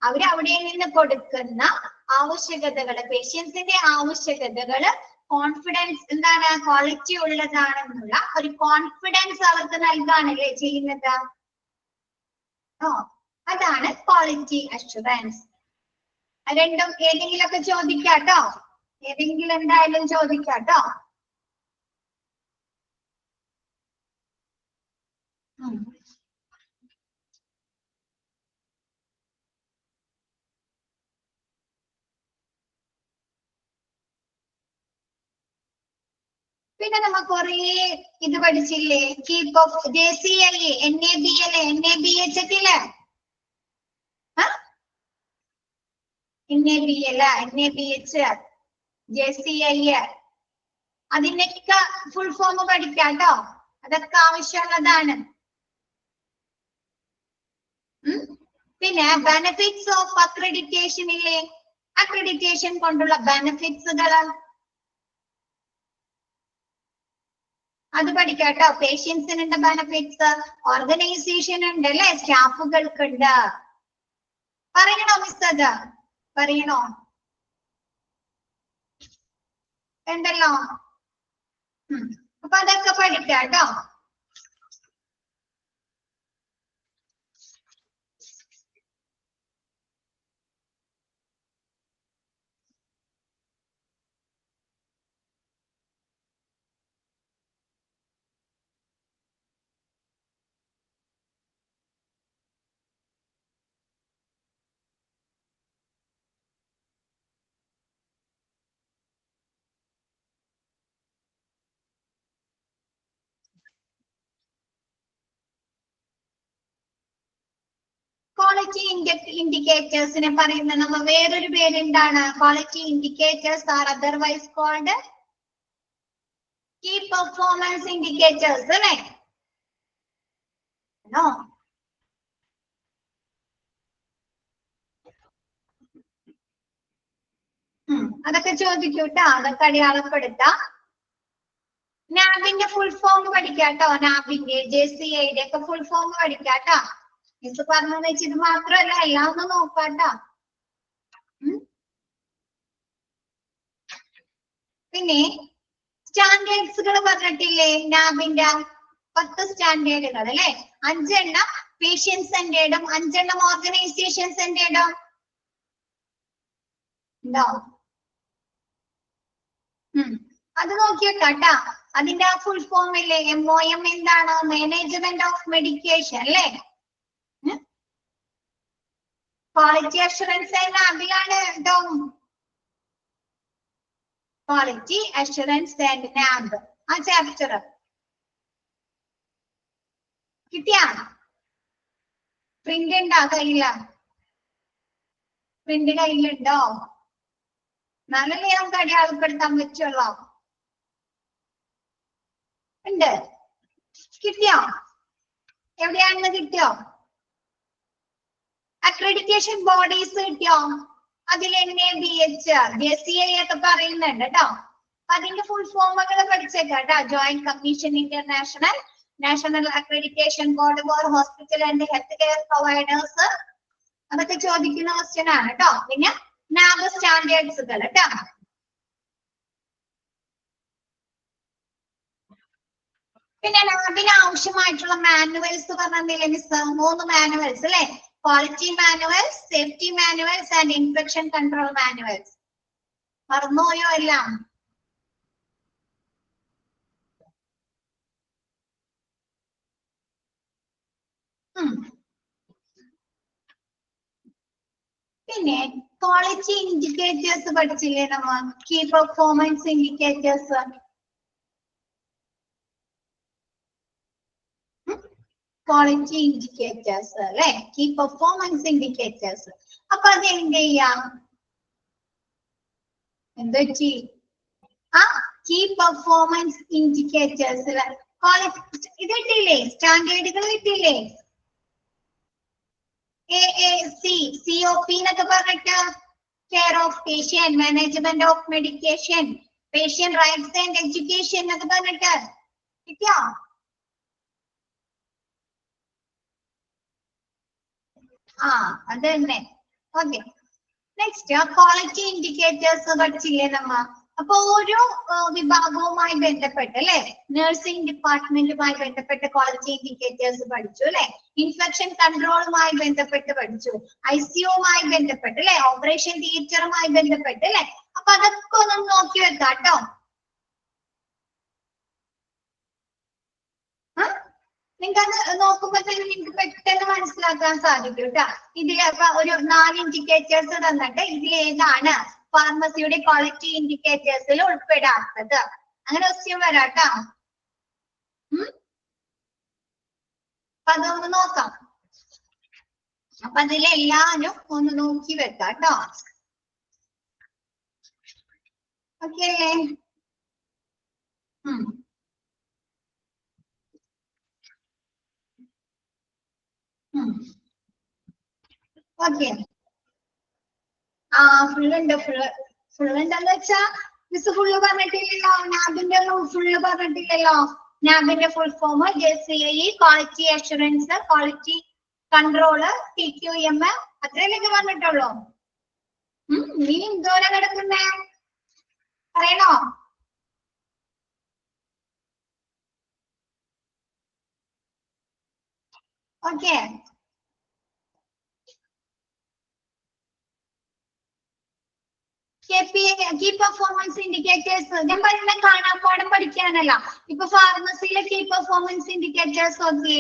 അവിടെ നിന്ന് കൊടുക്കുന്ന ആവശ്യകതകള്, പേഷ്യൻസിന്റെ ആവശ്യകതകള് കോൺഫിഡൻസ് എന്താണ്, ക്വാളിറ്റി ഉള്ളതാണെന്നുള്ള ഒരു കോൺഫിഡൻസ് അവർക്ക് നൽകാനല്ലേ ചെയ്യുന്നത്. അതാണ് ക്വാളിറ്റി അഷുറൻസ്. രണ്ടും ഏതെങ്കിലുമൊക്കെ ചോദിക്കാട്ടോ, ഏതെങ്കിലും എന്തായാലും ചോദിക്കാട്ടോ. പിന്നെ നമ്മ കൊറേ ഇത് പഠിച്ചില്ലേ, keep of JCI, NABL, NABH ഒക്കെ NABL, NABH, JCI, അതിനൊക്കെ ഫുൾ ഫോം പഠിക്കാട്ടോ. അതൊക്കെ ആവശ്യമുള്ളതാണ്. പിന്നെ ബെനിഫിറ്റ്സ് ഓഫ് അക്രഡിറ്റേഷൻ ഇല്ലേ, അക്രഡിറ്റേഷൻ കൊണ്ടുള്ള ബെനിഫിറ്റ്സുകള് അത് പഠിക്കാട്ടോ. പേഷ്യൻസിനുണ്ട് ബെനിഫിറ്റ്സ്, ഓർഗനൈസേഷൻ ഉണ്ട് അല്ലെ, സ്റ്റാഫുകൾക്കുണ്ട്. പറയണോ മിസ്? അത് പറയണോ? ഉണ്ടല്ലോ. അപ്പൊ അതൊക്കെ പഠിക്കാട്ടോ. ക്വാളിറ്റി ഇൻഡിക്കേറ്റേഴ്സിനെ പറയുന്ന നമ്മ വേറൊരു പേരെന്താണ്? Quality indicators are otherwise called key performance indicators അല്ലേ? അതൊക്കെ ചോദിക്കൂട്ടാ, അതൊക്കെ അടയാളപ്പെടുത്താം. നാബിന്റെ ഫുൾ ഫോം പഠിക്കാട്ടോ, നാബിന്റെ JCIയുടെ ഒക്കെ ഫുൾ ഫോം പഠിക്കാട്ടോ. മിസ് പറഞ്ഞെന്ന് വെച്ച് ഇത് മാത്രമല്ല, എല്ലാം ഒന്ന് നോക്കാട്ടോ. പിന്നെ സ്റ്റാൻഡേർഡ്സുകൾ പറഞ്ഞിട്ടില്ലേ, നാബിന്റെ 10 സ്റ്റാൻഡേർഡുകൾ അല്ലെ, 5 എണ്ണം പേഷ്യന്റ് സെന്റേർഡും 5 എണ്ണം ഓർഗനൈസേഷൻ സെന്റേർഡും ഉണ്ടോ? അത് നോക്കിയേക്കാട്ടാ. അതിന്റെ ആ ഫുൾ ഫോം ഇല്ലേ, MOM എന്താണ്? മാനേജ്മെന്റ് ഓഫ് മെഡിക്കേഷൻ അല്ലേ? ക്വാളിറ്റി അഷുറൻസ് നാബിലാണ് കേട്ടോ. ക്വാളിറ്റി അഷുറൻസ് ആൻഡ് നാബ് ആ ചാപ്റ്റർ കിട്ടിയാ? പ്രിന്റ് ഉണ്ടോ കയ്യില? പ്രിന്റ് കയ്യിലുണ്ടോ? നല്ലല്ലേ നമുക്ക് അടയാളപ്പെടുത്താൻ പറ്റുള്ളോ? ഉണ്ട്. കിട്ടിയോ? എവിടെയാണെന്ന് കിട്ടിയോ? അക്രഡിറ്റേഷൻ ബോഡീസ് കിട്ടിയോ? അതിൽ NABH, JCI ഒക്കെ പറയുന്നുണ്ട് കേട്ടോ. അതിന്റെ ഫുൾ ഫോമുകൾ പഠിച്ചേക്കാട്ടോ. Joint commission international, national accreditation board for hospital and health care providers, അതൊക്കെ ചോദിക്കുന്ന ക്വസ്റ്റ്യൻ ആണ് കേട്ടോ. പിന്നെ നാബ് സ്റ്റാൻഡേർഡ്സുകൾ കേട്ടോ. പിന്നെ നാബിന് ആവശ്യമായിട്ടുള്ള മാനുവൽസ് പറഞ്ഞില്ലേ മിസ്? 3 മാനുവൽസ് അല്ലെ? Quality manuals, safety manuals and infection control manuals. മറന്നുപോയോ എല്ലാം? പിന്നെ ക്വാളിറ്റി ഇൻഡിക്കേറ്റേഴ്സ് പഠിച്ചില്ലേ നമ്മ? Key performance indicators. Quality indicators അല്ലെ, കീ പെർഫോമൻസ് ഇൻഡിക്കേറ്റേഴ്സ്. അപ്പൊ അത് എന്ത് ചെയ്യാം? എന്താ കീ പെർഫോമൻസ് ഇൻഡിക്കേറ്റേഴ്സ് ഇത് കിട്ടിയില്ലേ? സ്റ്റാൻഡേർഡുകൾ കിട്ടിയില്ലേ? AAC, COP എന്നൊക്കെ പറഞ്ഞിട്ട് care of patient, management of medication, patient rights and education എന്നൊക്കെ പറഞ്ഞിട്ട് കിട്ടിയോ? അത് തന്നെ. ഓക്കെ. നെക്സ്റ്റ് ക്വാളിറ്റി ഇൻഡിക്കേറ്റേഴ്സ് പഠിച്ചില്ലേ നമ്മ? അപ്പൊ ഓരോ വിഭാഗവുമായി ബന്ധപ്പെട്ട് അല്ലെ, നഴ്സിംഗ് ഡിപ്പാർട്ട്മെന്റുമായി ബന്ധപ്പെട്ട ക്വാളിറ്റി ഇൻഡിക്കേറ്റേഴ്സ് പഠിച്ചു അല്ലെ, ഇൻഫെക്ഷൻ കൺട്രോളുമായി ബന്ധപ്പെട്ട് പഠിച്ചു, ICUമായി ബന്ധപ്പെട്ട് അല്ലെ, ഓപ്പറേഷൻ തിയേറ്ററുമായി ബന്ധപ്പെട്ട് അല്ലെ. അപ്പൊ അതൊക്കെ ഒന്ന് നോക്കി വെക്കാം കേട്ടോ. നിങ്ങൾക്ക് അത് നോക്കുമ്പോ തന്നെ നിങ്ങൾക്ക് പെട്ടെന്ന് മനസ്സിലാക്കാൻ സാധിക്കും കേട്ടോ. ഇതിൽ ഒരു 4 ഇൻഡിക്കേറ്റേഴ്സ് തന്നിട്ട് ഇതിൽ ഏതാണ് ഫാർമസിയുടെ ക്വാളിറ്റി ഇൻഡിക്കേറ്റേഴ്സിൽ ഉൾപ്പെടാത്തത്? അങ്ങനെ ക്വസ്റ്റ്യൻ വരാട്ടോ. അപ്പൊ അതൊന്ന് നോക്കാം. അപ്പൊ അതിലെല്ലാരും ഒന്ന് നോക്കി വെക്കാം കേട്ടോ. ഓക്കെ. ഓക്കെ. ഫുള്ളുണ്ട്. ഫുള്ളുണ്ടെന്ന് വെച്ചാ മിസ് ഫുള്ള് പറഞ്ഞിട്ടില്ലല്ലോ. നാബിന്റെ ഫുള്ള് പറഞ്ഞിട്ടില്ലല്ലോ. നാബിന്റെ full form JCI, quality assurance, quality control, TQM, അത്രയല്ലേ പറഞ്ഞിട്ടുള്ളൂ. നീ എന്തോരം കിടക്കുന്നേ പറയണോ? ഓക്കെ. കീ പെർഫോമൻസ് ഇൻഡിക്കേറ്റേഴ്സ് ഞാൻ പറയുന്ന കാണാപ്പാഠം പഠിക്കാനല്ല. ഇപ്പൊ ഫാർമസിയിലെ key performance indicators okay.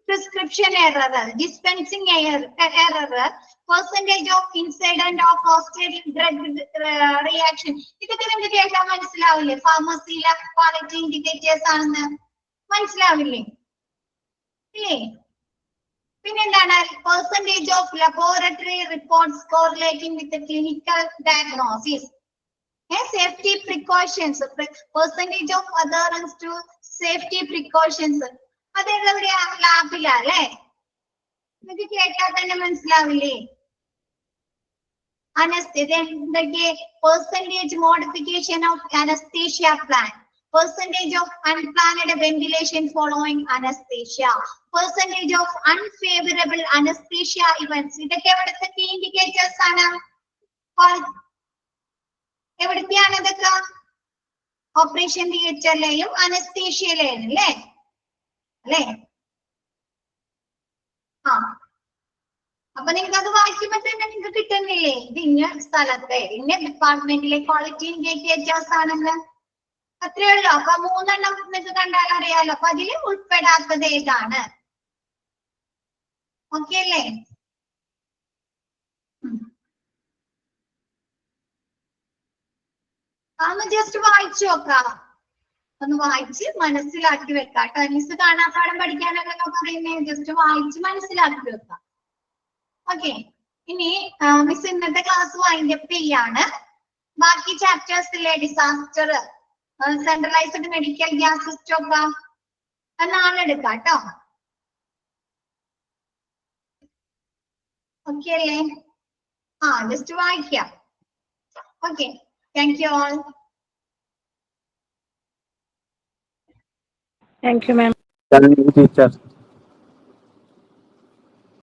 Prescription error, dispensing error, percentage of incident of hostile drug reaction. ഇതൊക്കെ നിങ്ങൾക്ക് കേട്ടാൽ മനസ്സിലാവില്ലേ ഫാർമസിയിലെ ക്വാളിറ്റി ഇൻഡിക്കേറ്റേഴ്സ് ആണെന്ന്? മനസ്സിലാവില്ലേ? ഇല്ലേ? പിന്നെന്താണ് percentage of laboratory reports correlating with the clinical diagnosis. Safety precautions, percentage of adherence to safety precautions. അതെവിടെയാ? ലാബിലല്ലേ? നിങ്ങൾക്ക് കേട്ടാൽ തന്നെ മനസ്സിലാവില്ലേ? എന്തൊക്കെ percentage modification of anesthesia plan, percentage of unplanned ventilation following anesthesia, percentage of unfavorable anesthesia events. ഇതൊക്കെ എവിടുത്തെ കീ ഇൻഡിക്കേറ്റേഴ്സ് ആണ്? എവിടത്തെയാണ് ഇതൊക്കെ? ഓപ്പറേഷൻ തിയേറ്ററിലെയും അനസ്തേഷ്യയിലെയും അല്ലേ? അല്ലേ? അപ്പൊ നിങ്ങൾക്ക് അത് വായിക്കുമ്പോ തന്നെ നിങ്ങൾക്ക് കിട്ടുന്നില്ലേ ഇത് ഇന്ന സ്ഥലത്തെ ഇന്ന ഡിപ്പാർട്ട്മെന്റിലെ ക്വാളിറ്റി ഇൻഡിക്കേറ്റേഴ്സ് ആണെന്ന്? അത്രേ ഉള്ളൂ. അപ്പൊ 3 എണ്ണം നിങ്ങൾക്ക് കണ്ടാൽ അറിയാലോ. അപ്പൊ അതിൽ ഉൾപ്പെടാത്തത് ഏതാണ്? ഓക്കെ അല്ലേ? അതൊന്ന് ജസ്റ്റ് വായിച്ചു നോക്കാം. ഒന്ന് വായിച്ച് മനസ്സിലാക്കി വെക്കാം കേട്ടോ. മിസ് കാണാപ്പാഠം പഠിക്കാനല്ലോ പറയുന്നേ, ജസ്റ്റ് വായിച്ച് മനസ്സിലാക്കി വെക്കാം. ഓക്കെ. ഇനി മിസ് ഇന്നത്തെ ക്ലാസ് വൈൻഡപ്പ് ചെയ്യാണ്. ബാക്കി ചാപ്റ്റേഴ്സിലെ disaster, centralised medical gas system ഒക്കെ നാളെ എടുക്കാം കേട്ടോ. ഓക്കെ അല്ലേ? ജസ്റ്റ് വായിക്കാം. Okay. Thank you all. Thank you, ma'am. Thank you, teacher.